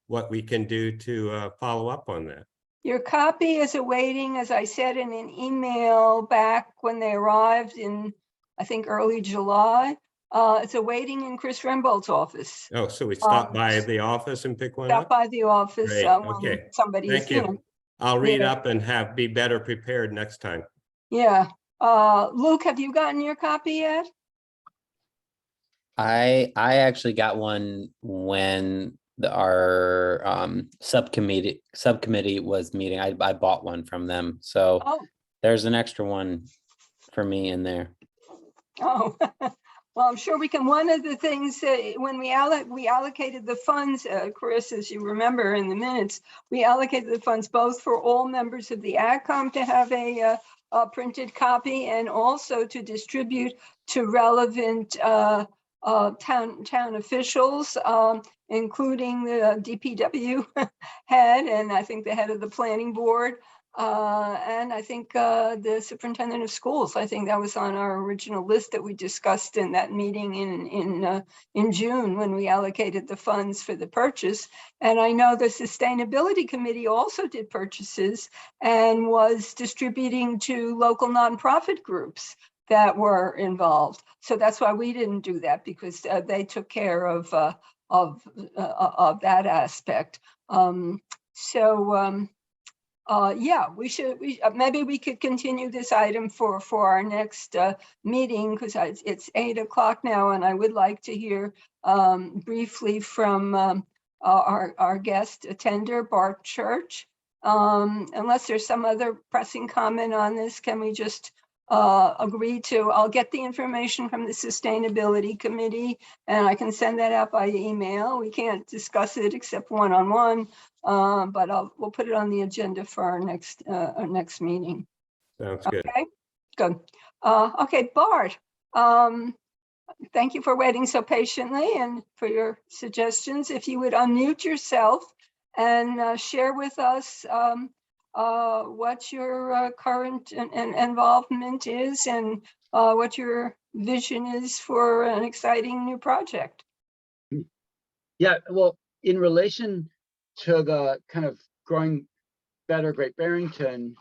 what we can do to follow up on that. your copy is awaiting, as I said in an email back when they arrived in, I think, early July. It's awaiting in Chris Rembold's office. Oh, so we stop Um, by the office and pick one Stop up? by the office Great, when okay. somebody's, Thank you. I'll yeah. read up and be better prepared next time. Yeah. Luke, have you gotten your copy yet? I actually got one when our subcommittee was meeting. I bought one from them. So Oh, there's an extra one for me in there. oh. Well, I'm sure we can. One of the things when we allocated the funds, Chris, as you remember in the minutes, we allocated the funds both for all members of the AdCom to have a printed copy and also to distribute to relevant town officials, including the DPW head and I think the head of the planning board. And I think the superintendent of schools. I think that was on our original list that we discussed in that meeting in June when we allocated the funds for the purchase. And I know the sustainability committee also did purchases and was distributing to local nonprofit groups that were involved. So that's why we didn't do that, because they took care of that aspect. Yeah, maybe we could continue this item for our next meeting, because it's 8 o'clock now, and I would like to hear briefly from our guest attender, Bart Church. Unless there's some other pressing comment on this, can we just agree to, I'll get the information from the Sustainability Committee and I can send that out by email. We can't discuss it except one-on-one, but we'll put it on the agenda for our next meeting. Sounds good. Okay, good. Okay, Bart, thank you for waiting so patiently and for your suggestions. If you would unmute yourself and share with us what your current involvement is and what your vision is for an exciting new project. Yeah, well, in relation to the kind of growing better Great Barrington,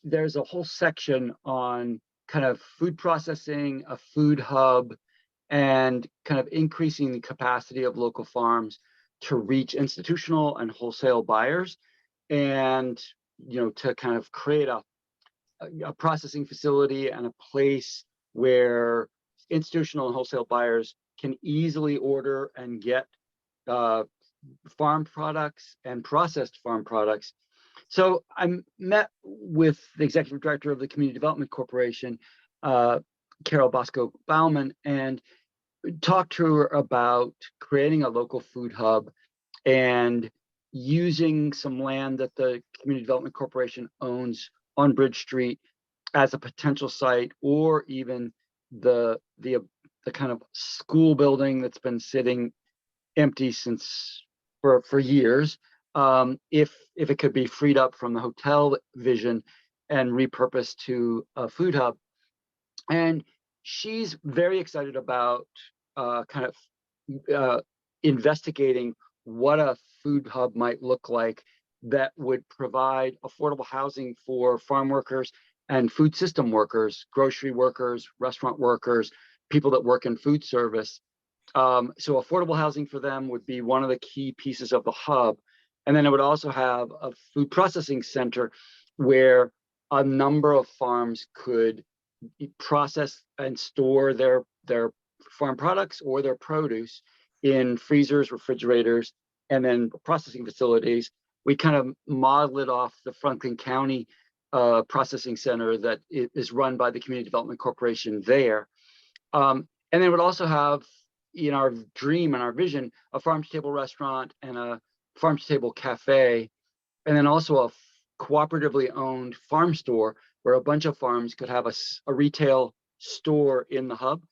there's a whole section on kind of food processing, a food hub, and kind of increasing the capacity of local farms to reach institutional and wholesale buyers, and to kind of create a processing facility and a place where institutional and wholesale buyers can easily order and get farm products and processed farm products. So I met with the executive director of the Community Development Corporation, Carol Bosco Bauman, and talked to her about creating a local food hub and using some land that the Community Development Corporation owns on Bridge Street as a potential site, or even the kind of school building that's been sitting empty for years, if it could be freed up from the hotel vision and repurposed to a food hub. And she's very excited about kind of investigating what a food hub might look like that would provide affordable housing for farm workers and food system workers, grocery workers, restaurant workers, people that work in food service. So affordable housing for them would be one of the key pieces of the hub. And then it would also have a food processing center where a number of farms could process and store their farm products or their produce in freezers, refrigerators, and then processing facilities. We kind of model it off the Franklin County processing center that is run by the Community Development Corporation there. And then it would also have, in our dream and our vision, a farm to table restaurant and a farm to table cafe and then also a cooperatively owned farm store where a bunch of farms could have a retail store in the hub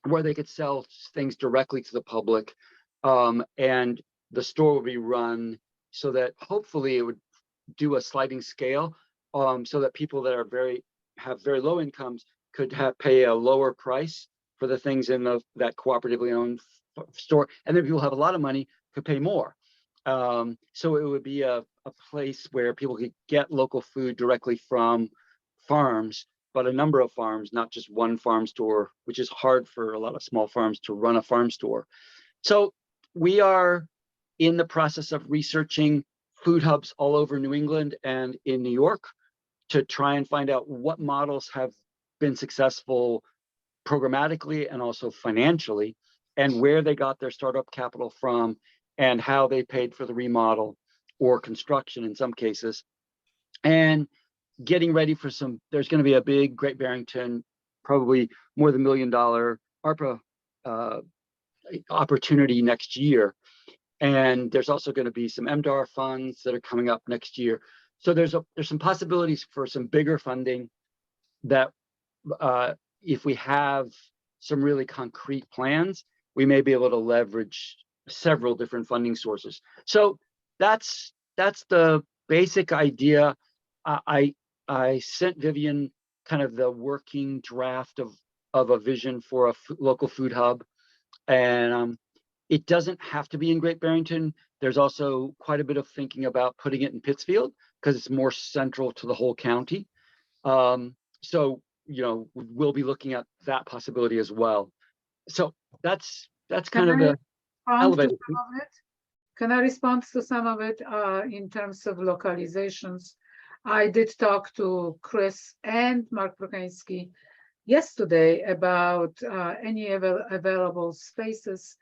where they could sell things directly to the public. And the store would be run so that hopefully it would do a sliding scale, so that people that are have very low incomes could pay a lower price for the things in that cooperatively owned store, and then people who have a lot of money could pay more. So it would be a place where people could get local food directly from farms, but a number of farms, not just one farm store, which is hard for a lot of small farms to run a farm store. So we are in the process of researching food hubs all over New England and in New York to try and find out what models have been successful programmatically and also financially, and where they got their startup capital from, and how they paid for the remodel or construction in some cases. And getting ready for there's going to be a big Great Barrington, probably more than $1 million ARPA opportunity next year. And there's also going to be some MDAR funds that are coming up next year. So there's some possibilities for some bigger funding that if we have some really concrete plans, we may be able to leverage several different funding sources. So that's the basic idea. I sent Vivian kind of the working draft of a vision for a local food hub, and it doesn't have to be in Great Barrington. There's also quite a bit of thinking about putting it in Pittsfield because it's more central to the whole county. So, you know, we'll be looking at that possibility as well. So that's kind of the elevator. Can I respond to some of it in terms of localizations? I did talk to Chris and Mark Prochański yesterday about any available spaces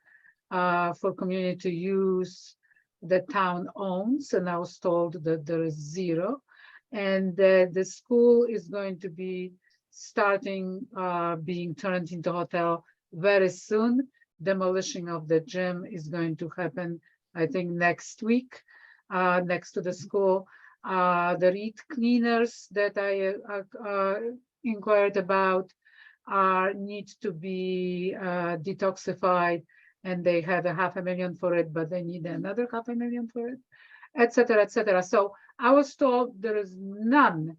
for community use the town owns, and I was told that there is 0, and that the school is going to be starting being turned into a hotel very soon. Demolition of the gym is going to happen, I think, next week, next to the school. The reed cleaners that I inquired about need to be detoxified, and they had $500,000 for it, but they need another $500,000 for it, etc., etc. So I was told there is none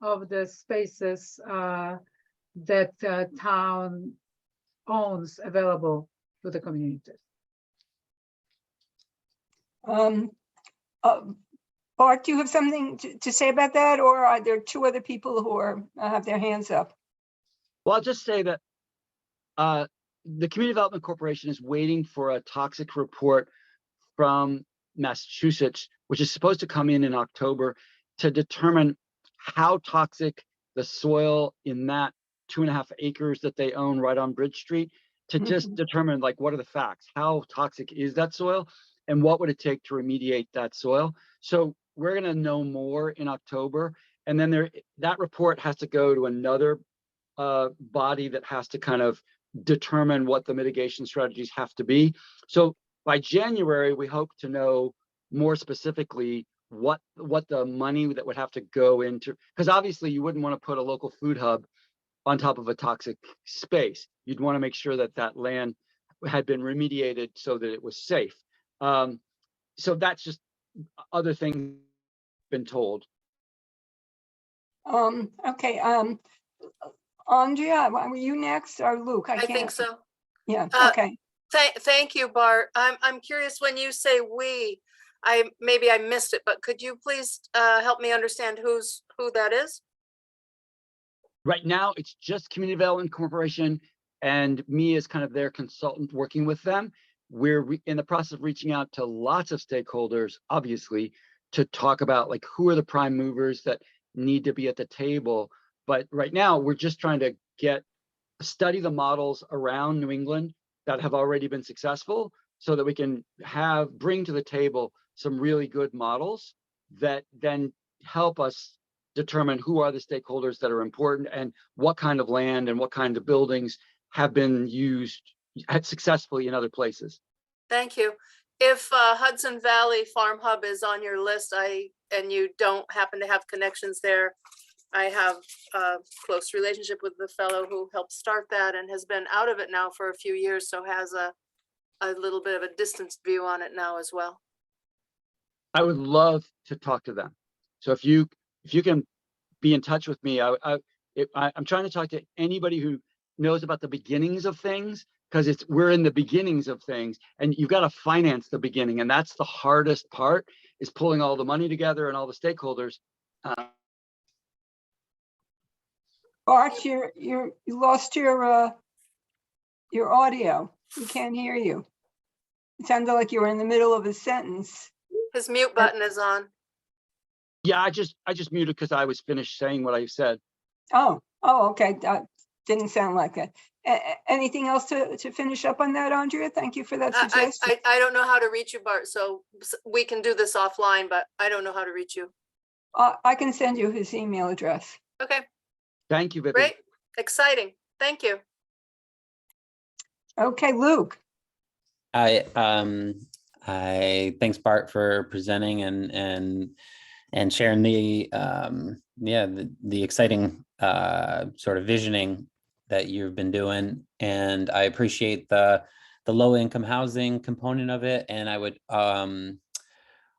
of the spaces that town owns available to the community. Bart, do you have something to say about that, or are there 2 other people who have their hands up? Well, I'll just say that the Community Development Corporation is waiting for a toxic report from Massachusetts, which is supposed to come in October, to determine how toxic the soil in that 2.5 acres that they own right on Bridge Street, to just determine, like, what are the facts? How toxic is that soil, and what would it take to remediate that soil? So we're going to know more in October, and then that report has to go to another body that has to kind of determine what the mitigation strategies have to be. So by January, we hope to know more specifically what the money that would have to go into, because obviously you wouldn't want to put a local food hub on top of a toxic space. You'd want to make sure that that land had been remediated so that it was safe. So that's just other things been told. Okay. Andrea, were you next, or Luke? I think so. Yeah. Okay. Thank you, Bart. I'm curious, when you say we, maybe I missed it, but could you please help me understand who that is? Right now, it's just Community Development Corporation and me as kind of their consultant working with them. We're in the process of reaching out to lots of stakeholders, obviously, to talk about, like, who are the prime movers that need to be at the table. But right now, we're just trying to study the models around New England that have already been successful, so that we can bring to the table some really good models that then help us determine who are the stakeholders that are important, and what kind of land and what kind of buildings have been used successfully in other places. Thank you. If Hudson Valley Farm Hub is on your list, and you don't happen to have connections there, I have a close relationship with the fellow who helped start that and has been out of it now for a few years, so has a little bit of a distance view on it now as well. I would love to talk to them. So if you can be in touch with me, I'm trying to talk to anybody who knows about the beginnings of things, because we're in the beginnings of things, and you've got to finance the beginning, and that's the hardest part, is pulling all the money together and all the stakeholders. Bart, you lost your audio. We can't hear you. It sounded like you were in the middle of a sentence. His mute button is on. Yeah, I just muted because I was finished saying what I said. Oh, okay. That didn't sound like that. Anything else to finish up on that, Andrea? Thank you for that suggestion. I don't know how to reach you, Bart, so we can do this offline, but I don't know how to reach you. I can send you his email address. Okay, Thank you, Vivian. great, exciting. Thank you. Okay, Luke. Thanks Bart for presenting and sharing the exciting sort of visioning that you've been doing, and I appreciate the low income housing component of it. And I would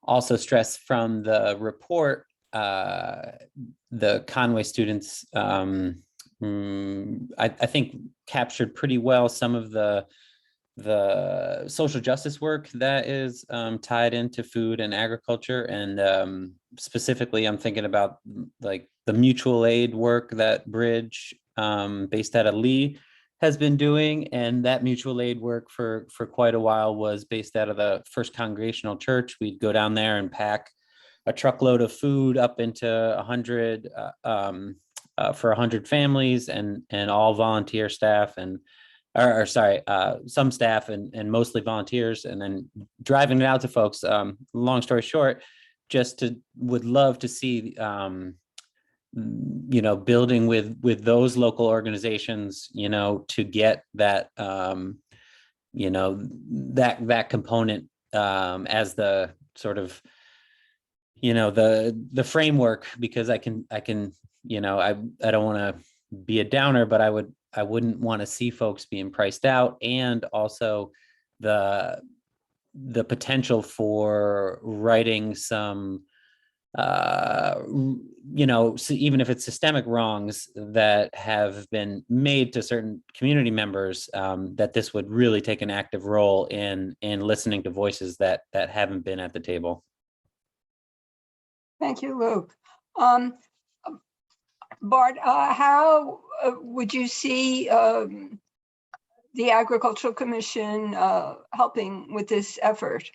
also stress from the report, the Conway students I think captured pretty well some of the social justice work that is tied into food and agriculture. And specifically, I'm thinking about like the mutual aid work that Bridge, based out of Lee, has been doing. And that mutual aid work for quite a while was based out of the First Congregational Church. We'd go down there and pack a truckload of food up into 100 for 100 families, and all volunteer staff, and some staff and mostly volunteers, and then driving it out to folks. Long story short, would love to see, building with those local organizations, to get that, that component as the sort of, the framework, because I don't want to be a downer, but I wouldn't want to see folks being priced out, and also the potential for righting some, so even if it's systemic wrongs that have been made to certain community members, that this would really take an active role in listening to voices that haven't been at the table. Thank you, Luke. Bart, how would you see the Agricultural Commission helping with this effort?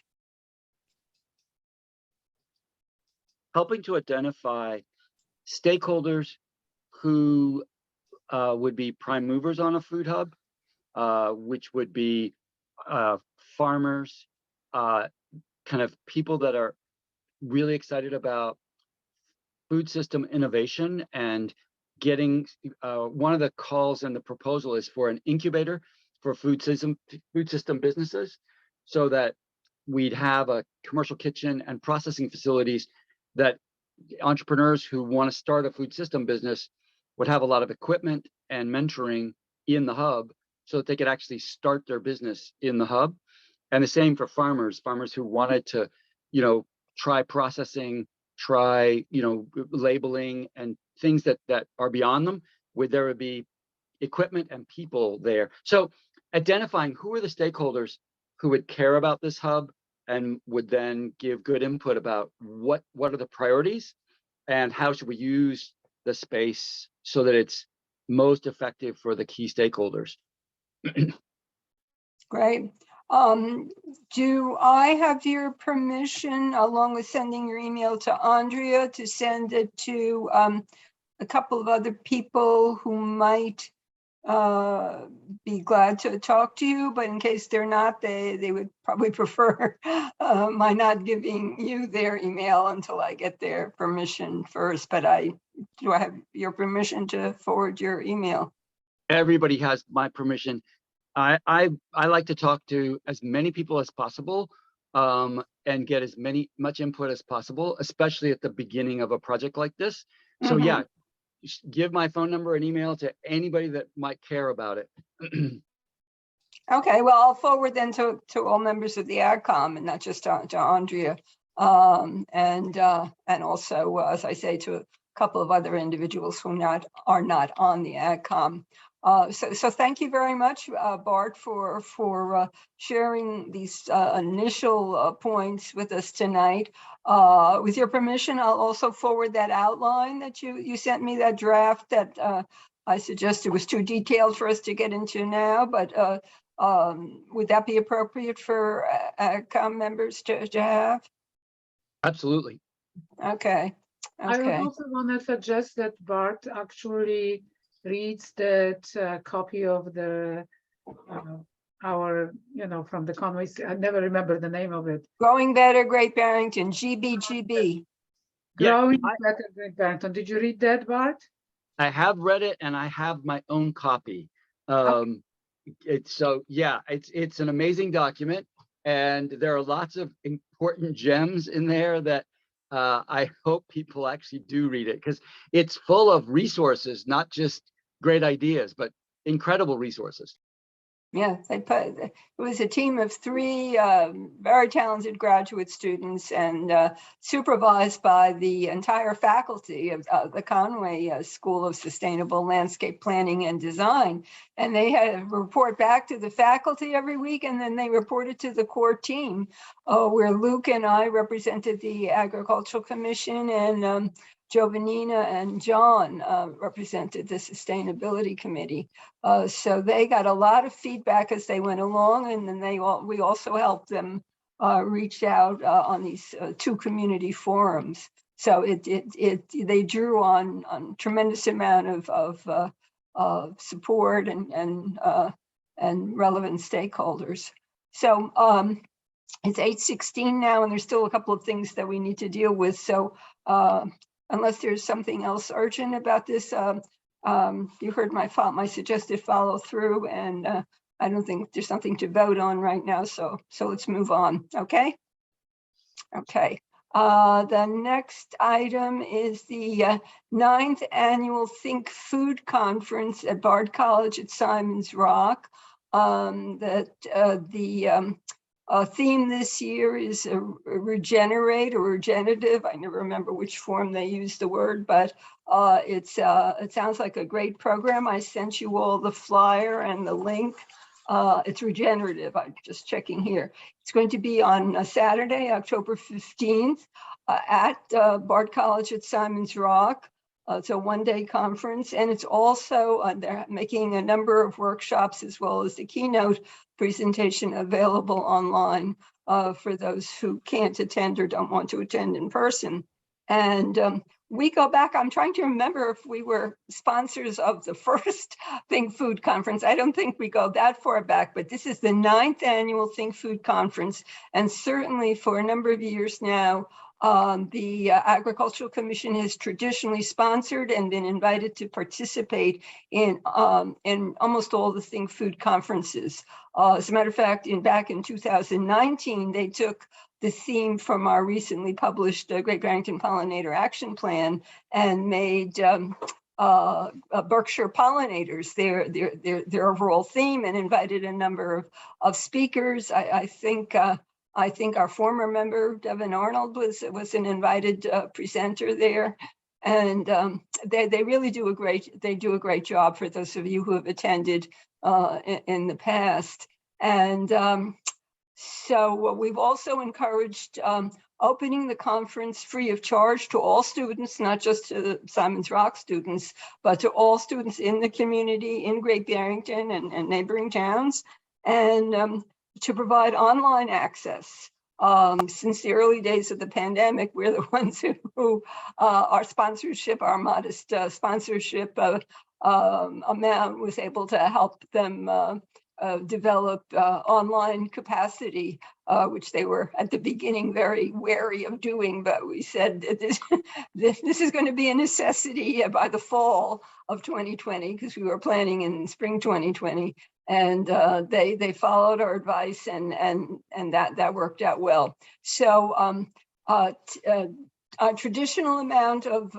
Helping to identify stakeholders who would be prime movers on a food hub, which would be farmers, kind of people that are really excited about food system innovation, and getting one of the calls in the proposal is for an incubator for food system businesses, so that we'd have a commercial kitchen and processing facilities that entrepreneurs who want to start a food system business would have a lot of equipment and mentoring in the hub, so that they could actually start their business in the hub. And the same for farmers who wanted to, try processing, try, labeling and things that are beyond them, where there would be equipment and people there. So identifying who are the stakeholders who would care about this hub and would then give good input about what are the priorities and how should we use the space so that it's most effective for the key stakeholders. Great. Do I have your permission, along with sending your email to Andrea, to send it to a couple of other people who might be glad to talk to you, but in case they're not, they would probably prefer my not giving you their email until I get their permission first. But do I have your permission to forward your email? Everybody has my permission. I like to talk to as many people as possible. and get as much input as possible, especially at the beginning of a project like this. So Mhm. yeah, just give my phone number and email to anybody that might care about it. Okay, well, I'll forward then to all members of the AgCom and not just to Andrea. And also, as I say, to a couple of other individuals who are not on the AgCom. So thank you very much, Bart, for sharing these initial points with us tonight. With your permission, I'll also forward that outline that you sent me, that draft that I suggested was too detailed for us to get into now, but would that be appropriate for AgCom members to have? Absolutely. Okay. I would Okay. also want to suggest that Bart actually reads that copy of the our, from the Conway. I never remember the name of it. Growing Better Great Barrington, GBGB. Yeah, Growing Better Great Barrington. Did you read that, Bart? I have read it and I have my own copy. It's an amazing document, and there are lots of important gems in there that I hope people actually do read it, because it's full of resources, not just great ideas, but incredible resources. Yeah, it was a team of 3 very talented graduate students and supervised by the entire faculty of the Conway School of Sustainable Landscape Planning and Design. And they had to report back to the faculty every week, and then they reported to the core team, where Luke and I represented the Agricultural Commission, and Jovanina and John represented the Sustainability Committee. So they got a lot of feedback as they went along, and then we also helped them reach out on these 2 community forums. So they drew on tremendous amount of support and relevant stakeholders. So it's 8:16 now, and there's still a couple of things that we need to deal with. So unless there's something else urgent about this, you heard my suggested follow through, and I don't think there's something to vote on right now. So let's move on. Okay. Okay. The next item is the 9th annual Think Food Conference at Bard College at Simon's Rock. Theme this year is regenerate or regenerative. I never remember which form they use the word, but it sounds like a great program. I sent you all the flyer and the link. It's regenerative. I'm just checking here. It's going to be on Saturday, October 15th at Bard College at Simon's Rock. It's a 1-day conference, and it's also, they're making a number of workshops as well as the keynote presentation available online for those who can't attend or don't want to attend in person. And we go back, I'm trying to remember if we were sponsors of the first Think Food Conference. I don't think we go that far back, but this is the 9th annual Think Food Conference. And certainly for a number of years now, the Agricultural Commission has traditionally sponsored and been invited to participate in almost all the Think Food conferences. As a matter of fact, back in 2019, they took the theme from our recently published Great Barrington Pollinator Action Plan and made Berkshire pollinators their overall theme, and invited a number of speakers. I think our former member Devin Arnold was an invited presenter there, and they really do a great job for those of you who have attended in the past. And so we've also encouraged opening the conference free of charge to all students, not just to the Simon's Rock students, but to all students in the community in Great Barrington and neighboring towns, and to provide online access. Since the early days of the pandemic, we're the ones who our modest sponsorship amount was able to help them develop online capacity, which they were at the beginning very wary of doing. But we said that this is going to be a necessity by the fall of 2020, because we were planning in spring 2020. they followed our advice, and that worked out well. So a traditional amount of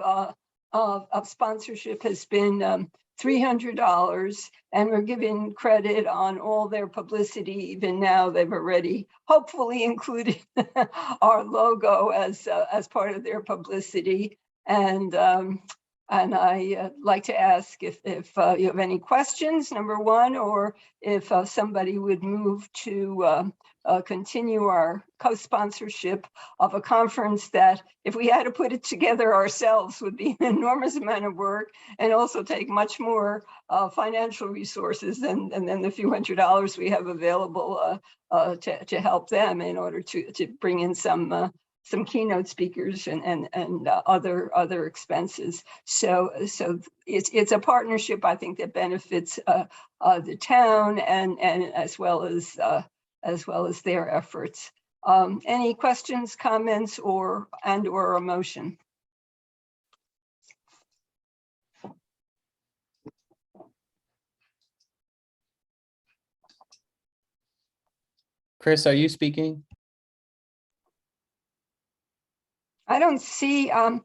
sponsorship has been $300, and we're giving credit on all their publicity. Even now, they've already hopefully included our logo as part of their publicity. And I like to ask if you have any questions, number one, or if somebody would move to continue our co-sponsorship of a conference that, if we had to put it together ourselves, would be an enormous amount of work and also take much more financial resources than the few $100s we have available to help them in order to bring in some keynote speakers and other expenses. So it's a partnership, I think, that benefits the town and as well as their efforts. Any questions, comments, or a motion? Chris, are you speaking? I don't see. I'm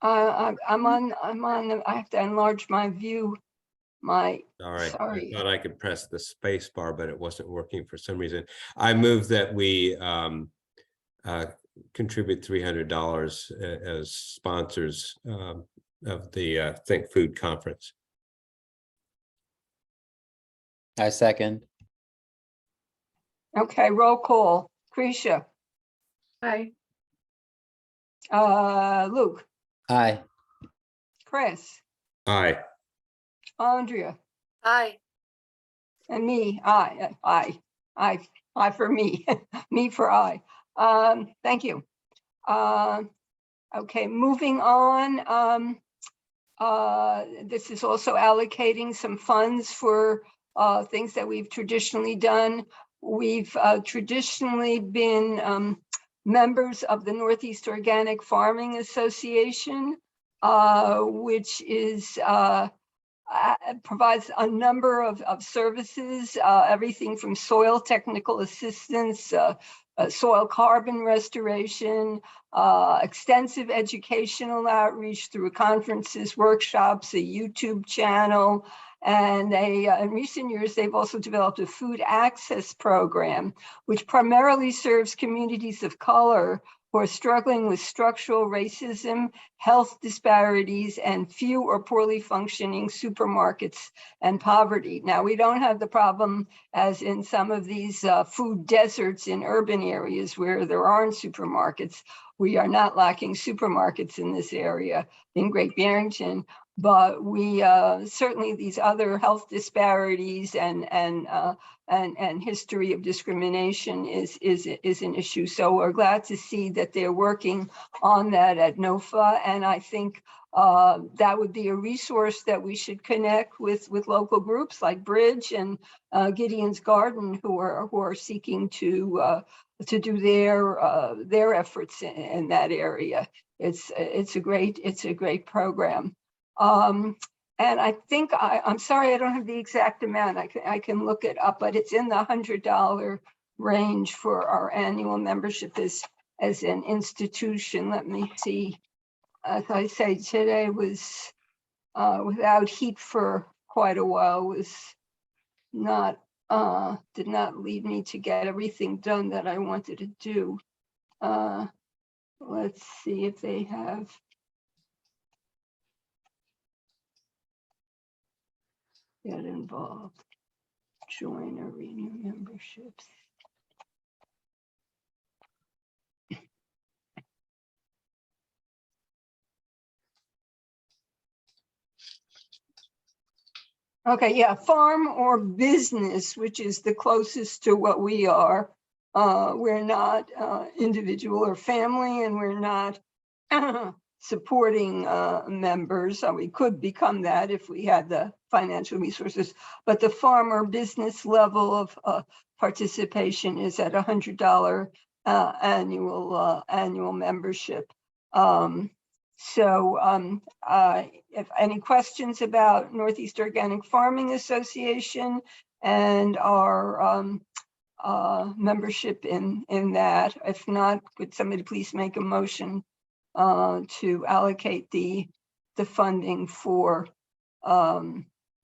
on. I have to enlarge my view. My. All right, Sorry. I thought I could press the space bar, but it wasn't working for some reason. I move that we contribute $300 as sponsors of the Think Food Conference. I second. Okay, roll call. Krisha, Aye. Luke, Aye. Chris, Aye. Andrea, Aye. and me. Aye for me. Me for aye. Thank you. Okay, moving on. This is also allocating some funds for things that we've traditionally done. We've traditionally been members of the Northeast Organic Farming Association, which is provides a number of services, everything from soil technical assistance, soil carbon restoration, extensive educational outreach through conferences, workshops, a YouTube channel. And in recent years, they've also developed a food access program, which primarily serves communities of color who are struggling with structural racism, health disparities, and few or poorly functioning supermarkets and poverty. Now, we don't have the problem as in some of these food deserts in urban areas where there aren't supermarkets. We are not lacking supermarkets in this area in Great Barrington, but we certainly these other health disparities and history of discrimination is an issue. So we're glad to see that they're working on that at NOFA, and I think that would be a resource that we should connect with local groups like Bridge and Gideon's Garden, who are seeking to do their efforts in that area. It's a great program. And I think I'm sorry, I don't have the exact amount. I can look it up, but it's in the $100 range for our annual membership as an institution. Let me see. As I say, today was without heat for quite a while, was not did not lead me to get everything done that I wanted to do. Let's see if they have. Get involved, join or renew memberships. Okay, yeah, farm or business, which is the closest to what we are. We're not individual or family, and we're not supporting members. We could become that if we had the financial resources, but the farm or business level of participation is at $100 annual membership. If any questions about Northeast Organic Farming Association and our membership in that. If not, could somebody please make a motion to allocate the funding for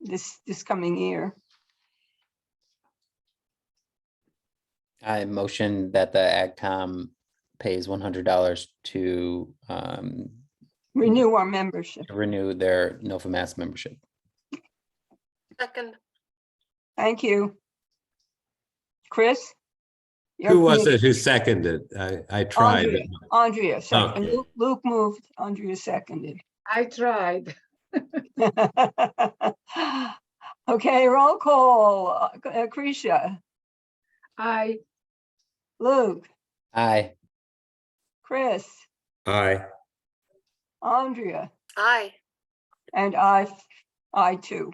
this coming year? I motion that the AgCom pays $100 to Renew our membership. renew their NOFA Mass membership. Second, Thank you. Chris? You're Who was muted. it who seconded? I tried. Andrea, Andrea, second. Okay. Luke moved, Andrea seconded. I tried. Okay, roll call. Krisha, I, Luke, Aye. Chris, Aye. Andrea, aye. and I too.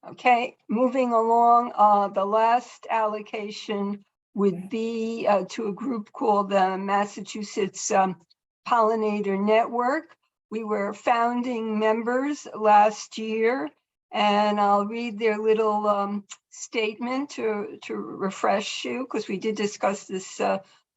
Okay, moving along, the last allocation would be to a group called the Massachusetts Pollinator Network. We were founding members last year, and I'll read their little statement to refresh you, because we did discuss this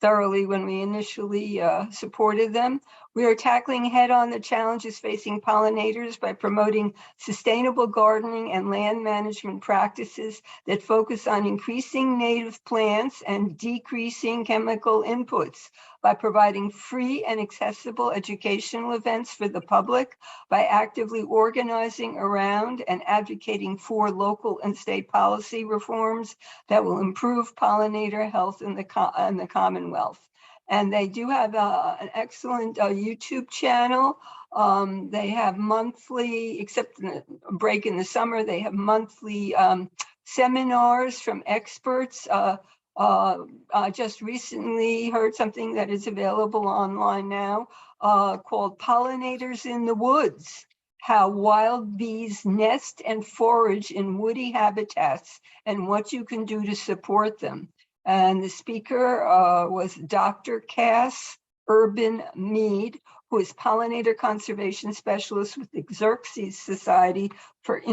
thoroughly when we initially supported them. We are tackling head-on the challenges facing pollinators by promoting sustainable gardening and land management practices that focus on increasing native plants and decreasing chemical inputs, by providing free and accessible educational events for the public, by actively organizing around and advocating for local and state policy reforms that will improve pollinator health in the Commonwealth. And they do have an excellent YouTube channel. They have monthly, except a break in the summer, they have monthly seminars from experts. I just recently heard something that is available online now called Pollinators in the Woods: How Wild Bees Nest and Forage in Woody Habitats and What You Can Do to Support Them. And the speaker was Dr. Cass Urban Mead, who is pollinator conservation specialist with the Xerces Society for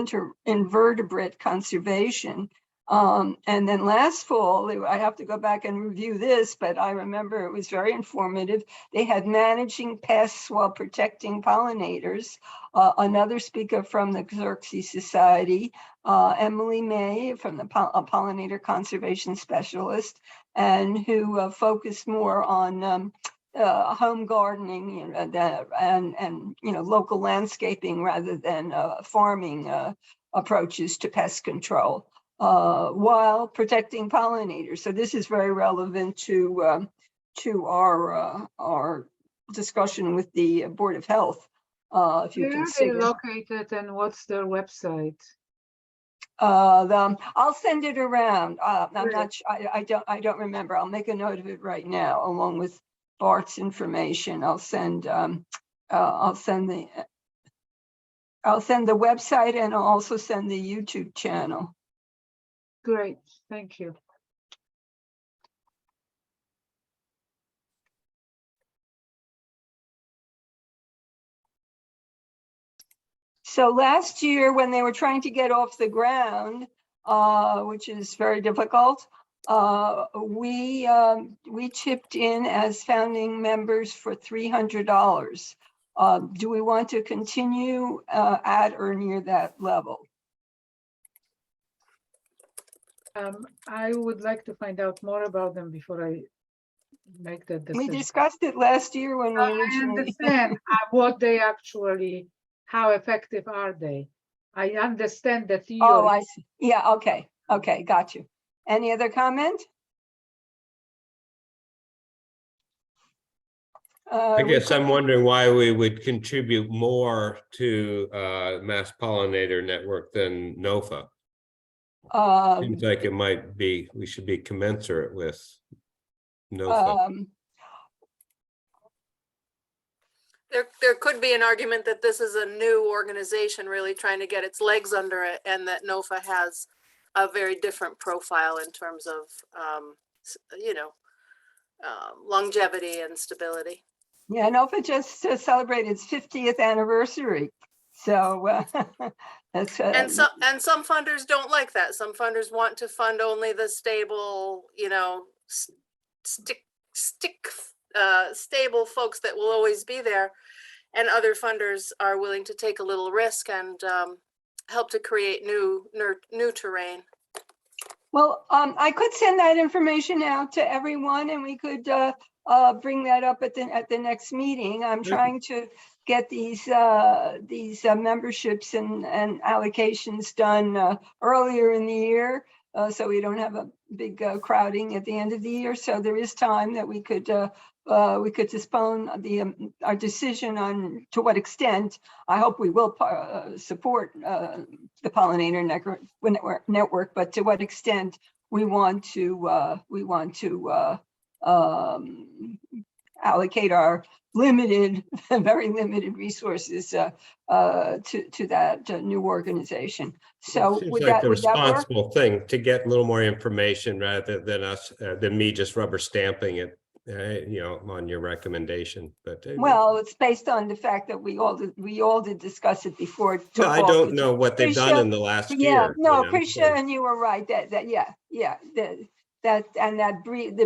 Invertebrate Conservation. And then last fall, I have to go back and review this, but I remember it was very informative. They had Managing Pests While Protecting Pollinators, another speaker from the Xerces Society, Emily May from the Pollinator Conservation Specialist, and who focused more on home gardening and local landscaping rather than farming approaches to pest control, while protecting pollinators. So this is very relevant to our discussion with the Board of Health. If you where are they consider, located and what's their website? I'll send it around. I'm Great. not. I don't remember. I'll make a note of it right now, along with Bart's information. I'll send the website, and I'll also send the YouTube channel. Great, thank you. So last year, when they were trying to get off the ground, which is very difficult, we chipped in as founding members for $300. Do we want to continue at or near that level? I would like to find out more about them before I make that We decision. discussed it last year when we I originally. understand what they actually, how effective are they? I understand the theory. Oh, I see. Yeah, okay, got you. Any other comment? I guess I'm wondering why we would contribute more to Mass Pollinator Network than NOFA. Seems like it might be, we should be commensurate with NOFA. There could be an argument that this is a new organization really trying to get its legs under it, and that NOFA has a very different profile in terms of, longevity and stability. Yeah, NOFA just celebrated its 50th anniversary. So that's And some funders don't like that. Some funders want to fund only the stable, you know, stable folks that will always be there. And other funders are willing to take a little risk and help to create new terrain. well, I could send that information out to everyone and we could bring that up at the next meeting. I'm trying to get these memberships and allocations done earlier in the year, so we don't have a big crowding at the end of the year. So there is time that we could postpone our decision on to what extent. I hope we will support the Pollinator Network, but to what extent we want to allocate our limited, very limited resources to that new organization. So Seems would like the would that work? responsible thing to get a little more information rather than me just rubber stamping it, you know, on your recommendation, but. Well, it's based on the fact that we all did discuss it before. it took I off. don't know what they've done Prisha- in the last Yeah, year. no, you know, Prisha, and you were right, the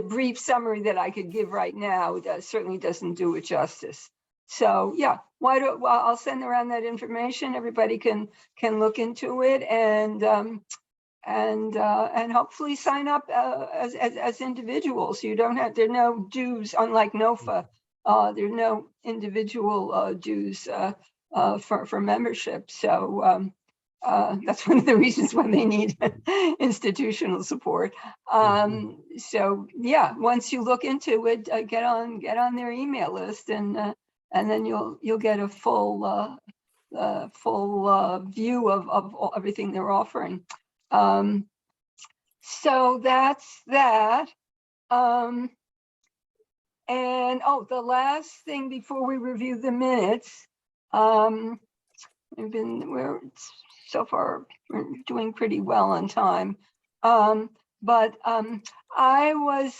brief summary that I could give right now certainly doesn't do it justice. So, yeah, well, I'll send around that information. Everybody can look into it and hopefully sign up as individuals. You don't have, there are no dues, unlike NOFA. There's no individual dues for membership. So that's one of the reasons why they need institutional support. So yeah, once you look into it, get on their email list, and then you'll get a full view of everything they're offering. So that's that. And the last thing before we review the minutes, so far we're doing pretty well on time. But I was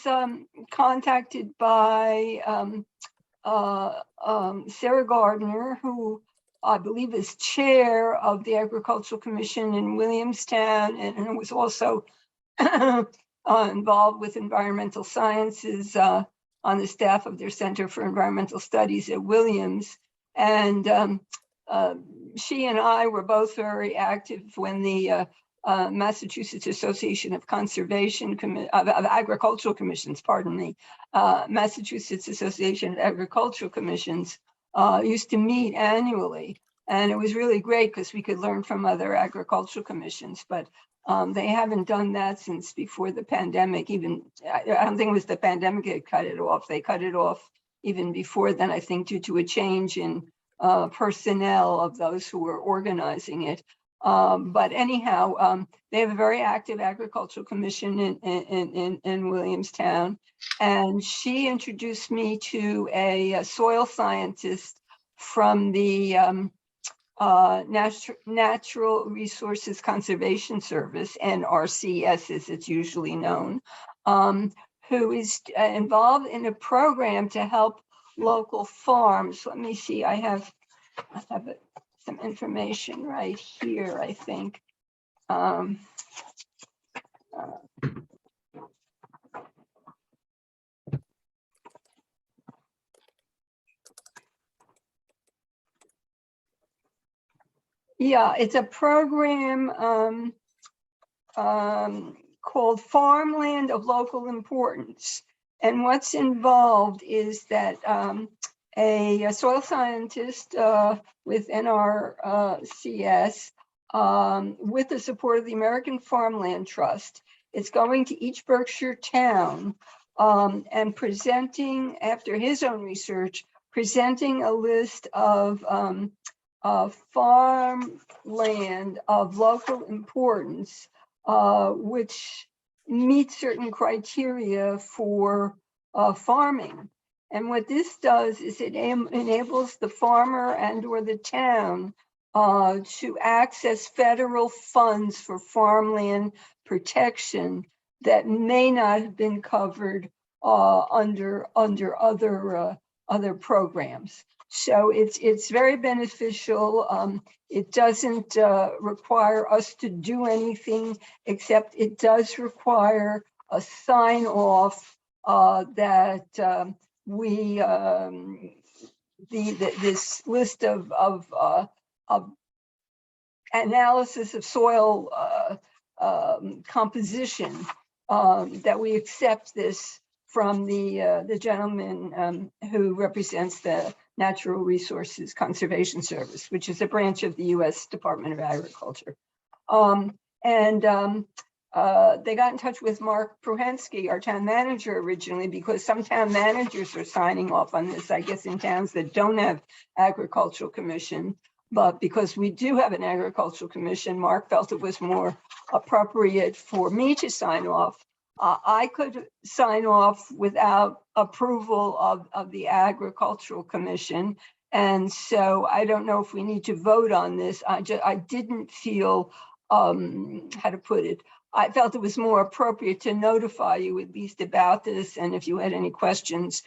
contacted by Sarah Gardner, who I believe is chair of the Agricultural Commission in Williamstown, and was also involved with environmental sciences on the staff of their Center for Environmental Studies at Williams. And she and I were both very active when the Massachusetts Association of Agricultural Commissions, pardon me, Massachusetts Association of Agricultural Commissions used to meet annually. And it was really great because we could learn from other agricultural commissions, but they haven't done that since before the pandemic. Even, I don't think it was the pandemic that cut it off. They cut it off even before then, I think, due to a change in personnel of those who were organizing it. But anyhow, they have a very active agricultural commission in Williamstown. And she introduced me to a soil scientist from the Natural Resources Conservation Service, NRCS as it's usually known, who is involved in a program to help local farms. Let me see, I have some information right here, I think. Yeah, it's a program called Farmland of Local Importance. And what's involved is that a soil scientist with NRCS, with the support of the American Farmland Trust, is going to each Berkshire town and presenting, after his own research, presenting a list of farmland of local importance, which meet certain criteria for farming. And what this does is it enables the farmer and or the town to access federal funds for farmland protection that may not have been covered under other programs. So it's very beneficial. It doesn't require us to do anything, except it does require a sign off that this list of analysis of soil composition, that we accept this from the gentleman who represents the Natural Resources Conservation Service, which is a branch of the U.S. Department of Agriculture. They got in touch with Mark Pruhensky, our town manager, originally, because some town managers are signing off on this, I guess, in towns that don't have agricultural commission. But because we do have an agricultural commission, Mark felt it was more appropriate for me to sign off. I could sign off without approval of the agricultural commission. And so I don't know if we need to vote on this. I didn't feel, how to put it, I felt it was more appropriate to notify you at least about this, and if you had any questions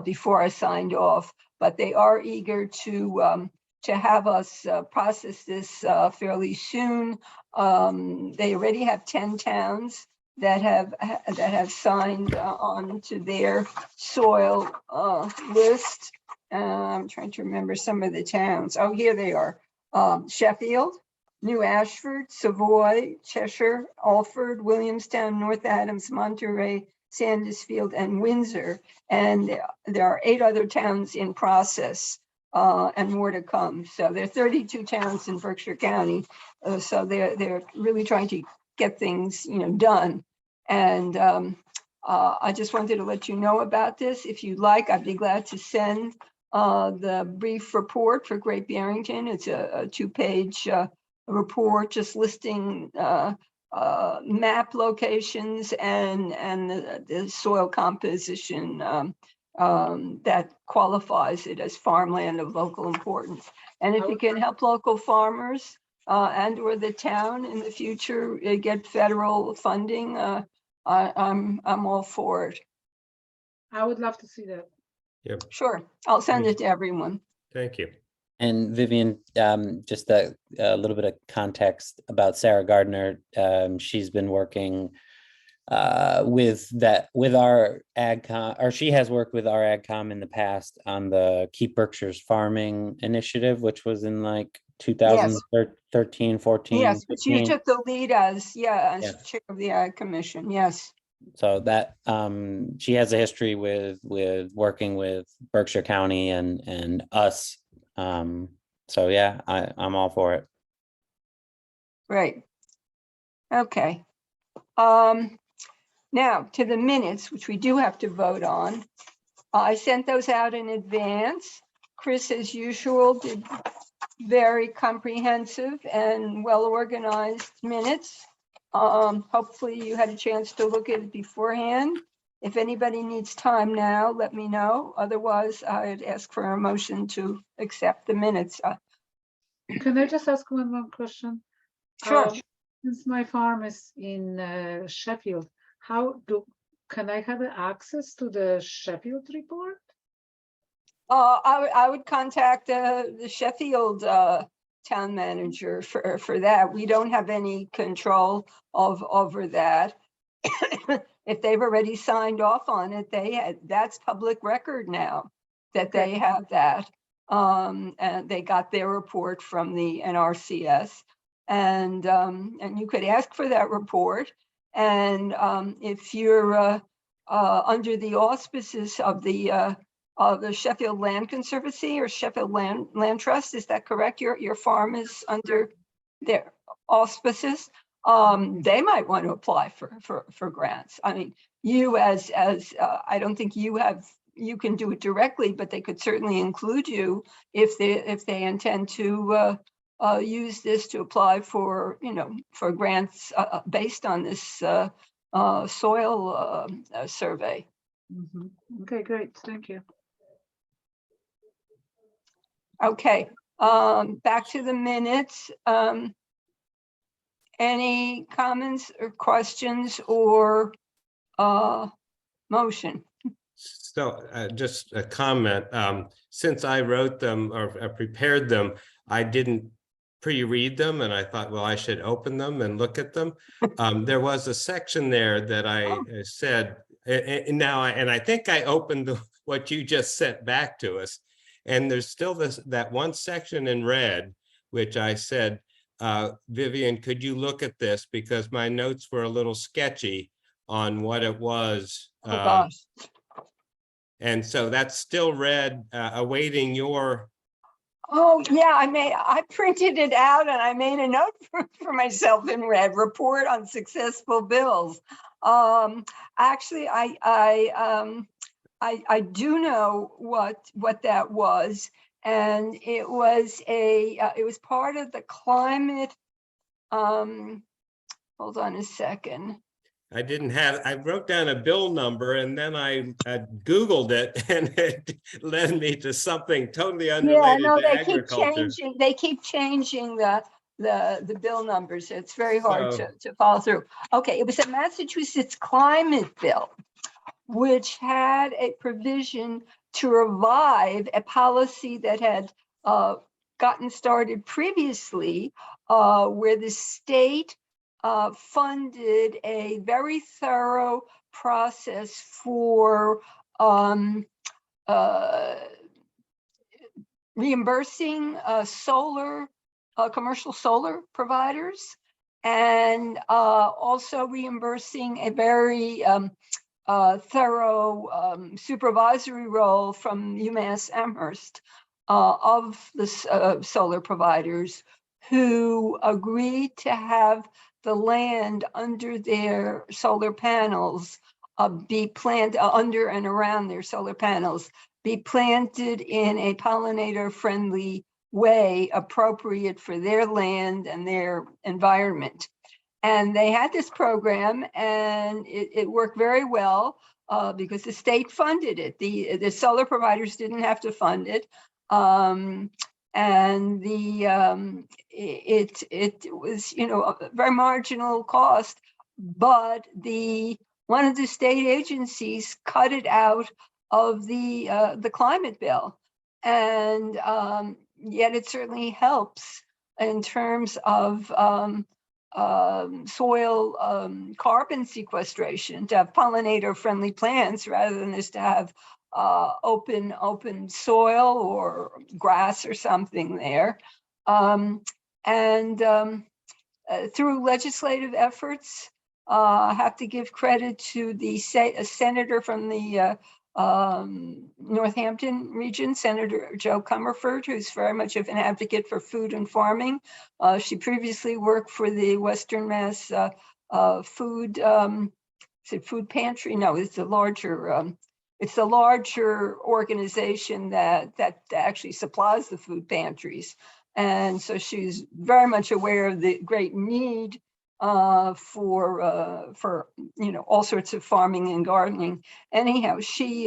before I signed off. But they are eager to have us process this fairly soon. They already have 10 towns that have signed on to their soil list. I'm trying to remember some of the towns. Oh, here they are: Sheffield, New Ashford, Savoy, Cheshire, Alford, Williamstown, North Adams, Monterey, Sandusfield, and Windsor. And there are 8 other towns in process and more to come. So there are 32 towns in Berkshire County. So they're really trying to get things, done. And I just wanted to let you know about this. If you'd like, I'd be glad to send the brief report for Great Barrington. It's a 2-page report just listing map locations and the soil composition that qualifies it as farmland of local importance. And if you can help local farmers and or the town in the future get federal funding, I'm all for it. I would love to see that. Yep, Sure, I'll send it to everyone. thank you. And Vivian, just a little bit of context about Sarah Gardner. She's been working with our AgCom, or she has worked with our AgCom in the past on the Keep Berkshire's Farming Initiative, which was in like 2013, 14. Yes, but you 15. took the lead as Yeah. chair of the Ag Commission, yes. So that she has a history with working with Berkshire County and us. So yeah, I'm all for it. Right. Okay. Now to the minutes, which we do have to vote on. I sent those out in advance. Chris, as usual, did very comprehensive and well-organized minutes. Hopefully you had a chance to look at it beforehand. If anybody needs time now, let me know. Otherwise, I'd ask for a motion to accept the minutes. Can I just ask one more question? Sure. Since my farm is in Sheffield, can I have access to the Sheffield report? I would contact the Sheffield town manager for that. We don't have any control over that. If they've already signed off on it, that's public record now that they have that. And they got their report from the NRCS, and you could ask for that report. And if you're under the auspices of the Sheffield Land Conservancy or Sheffield Land Trust, is that correct? Your farm is under their auspices. They might want to apply for grants. I mean, you as I don't think you can do it directly, but they could certainly include you if they intend to use this to apply for for grants based on this soil survey. Okay, great. Thank you. Okay, back to the minutes. Any comments or questions or motion? So just a comment, since I wrote them or prepared them, I didn't pre-read them and I thought, well, I should open them and look at them. There was a section there that I said, and I think I opened what you just sent back to us. And there's still that one section in red, which I said, Vivian, could you look at this? Because my notes were a little sketchy on what it was. Oh, gosh. And so that's still red, awaiting your, Oh, yeah, I printed it out and I made a note for myself in red, report on successful bills. Actually, I do know what that was. And it was it was part of the climate, hold on a second. I wrote down a bill number and then I Googled it and it led me to something totally Yeah, unrelated no, to they keep agriculture. changing, the bill numbers. It's very hard So- to follow through. Okay, it was a Massachusetts climate bill, which had a provision to revive a policy that had gotten started previously, where the state funded a very thorough process for reimbursing commercial solar providers, and also reimbursing a very thorough supervisory role from UMass Amherst of the solar providers who agreed to have the land under their solar panels be planted under and around their solar panels, be planted in a pollinator-friendly way appropriate for their land and their environment. And they had this program and it worked very well because the state funded it. The solar providers didn't have to fund it. And it was, a very marginal cost, but one of the state agencies cut it out of the climate bill. And yet it certainly helps in terms of soil carbon sequestration, to have pollinator-friendly plants rather than just to have open soil or grass or something there. Through legislative efforts, I have to give credit to a senator from the Northampton region, Senator Jo Comerford, who's very much of an advocate for food and farming. She previously worked for the Western Mass food pantry. No, it's a larger organization that actually supplies the food pantries. And so she's very much aware of the great need for all sorts of farming and gardening. Anyhow, she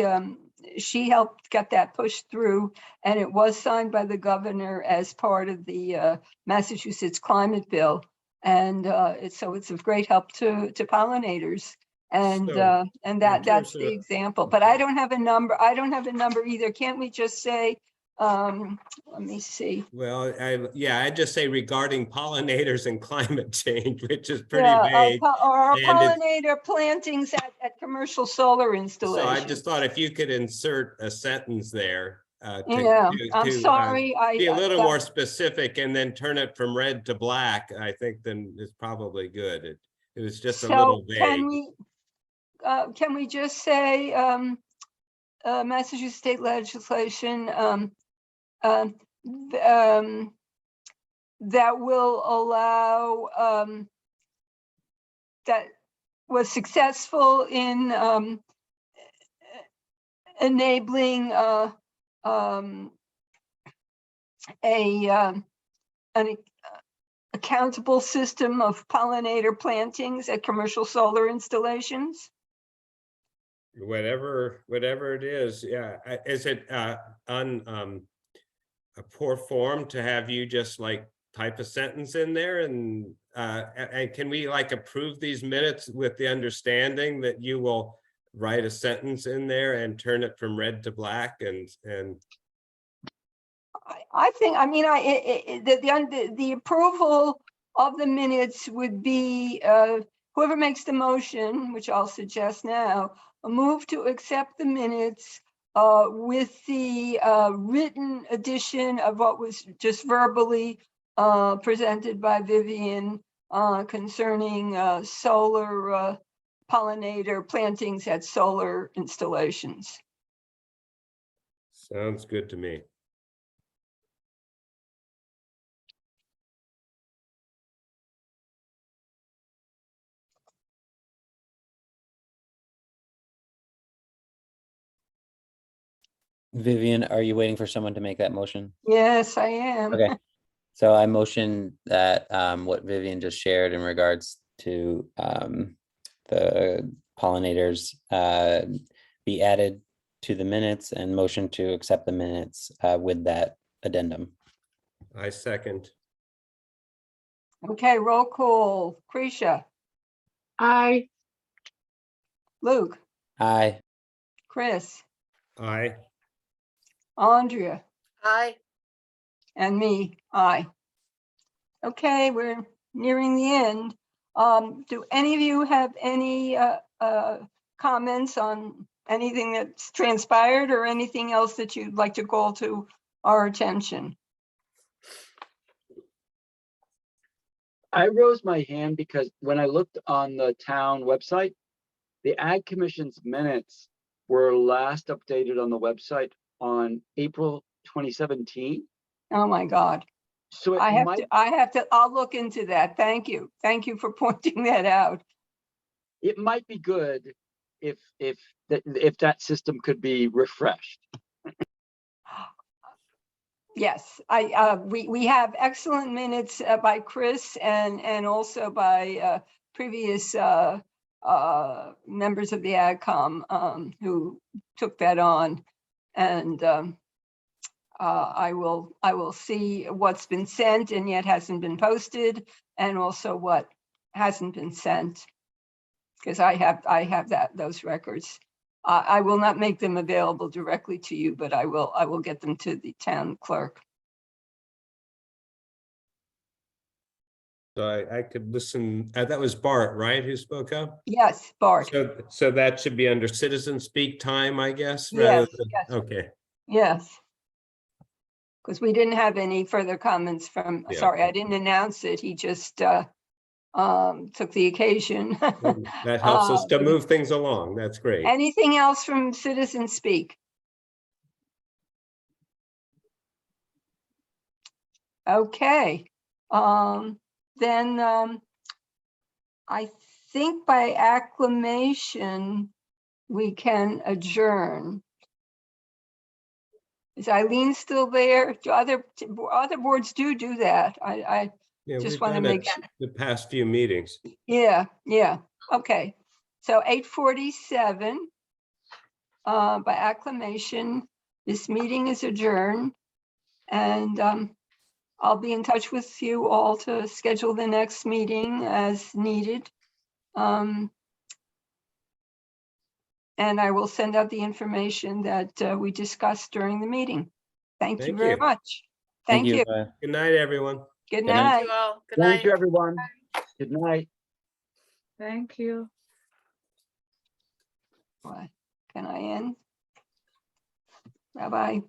helped get that pushed through, and it was signed by the governor as part of the Massachusetts climate bill. And so it's of great help to pollinators. And So, that's terms the of- example. But I don't have a number. I don't have a number either. Can't we just say, let me see. Well, I just say regarding pollinators and climate change, which is pretty Yeah, vague. or and it's- pollinator plantings at commercial solar So installations. I just thought if you could insert a sentence there. Yeah, I'm sorry. Be a little more specific and then turn it from red to black, I think then it's probably good. It was just a little vague. Can we just say, Massachusetts state legislation, that will allow, that was successful in enabling an accountable system of pollinator plantings at commercial solar installations? Whatever it is, yeah. Is it on a poor form to have you just like type a sentence in there and can we like approve these minutes with the understanding that you will write a sentence in there and turn it from red to black and I think, I mean, the approval of the minutes would be, whoever makes the motion, which I'll suggest now, a move to accept the minutes with the written addition of what was just verbally presented by Vivian concerning solar pollinator plantings at solar installations. sounds good to me. Vivian, are you waiting for someone to make that motion? Yes, I am. Okay, so I motion that what Vivian just shared in regards to the pollinators be added to the minutes and motion to accept the minutes with that addendum. I second. Okay, roll call. Krisha, I, Luke, Aye. Chris, Aye. Andrea, Aye. and me, aye. Okay, we're nearing the end. Do any of you have any comments on anything that's transpired or anything else that you'd like to call to our attention? I rose my hand because when I looked on the town website, the Ag Commission's minutes were last updated on the website on April 2017. Oh, my God. So I it might, I'll look into that. Thank you. Thank you for pointing that out. it might be good if that system could be refreshed. Yes, we have excellent minutes by Chris and also by previous members of the AgCom who took that on. And I will see what's been sent and yet hasn't been posted, and also what hasn't been sent, because I have those records. I will not make them available directly to you, but I will get them to the town clerk. So I could listen, that was Bart, right, who spoke up? Yes, Bart. So that should be under citizen speak time, I guess, Yes, yes. okay. Yes. Because we didn't have any further comments from, Yeah. sorry, I didn't announce it. He just took the occasion. That helps us to move things along. That's great. Anything else from citizen speak? Okay, then I think by acclamation, we can adjourn. Is Eileen still there? Do other boards do that? I Yeah, just we've want to done it make sure. the past few meetings. Yeah, okay. So 8:47, by acclamation, this meeting is adjourned. And I'll be in touch with you all to schedule the next meeting as needed. And I will send out the information that we discussed during the meeting. Thank you Thank very you. much. Thank you. Good night, everyone. Good Good night. night. Thank you all. Good Thank night. you, everyone. Good night. thank you. What? Can I end? Bye-bye.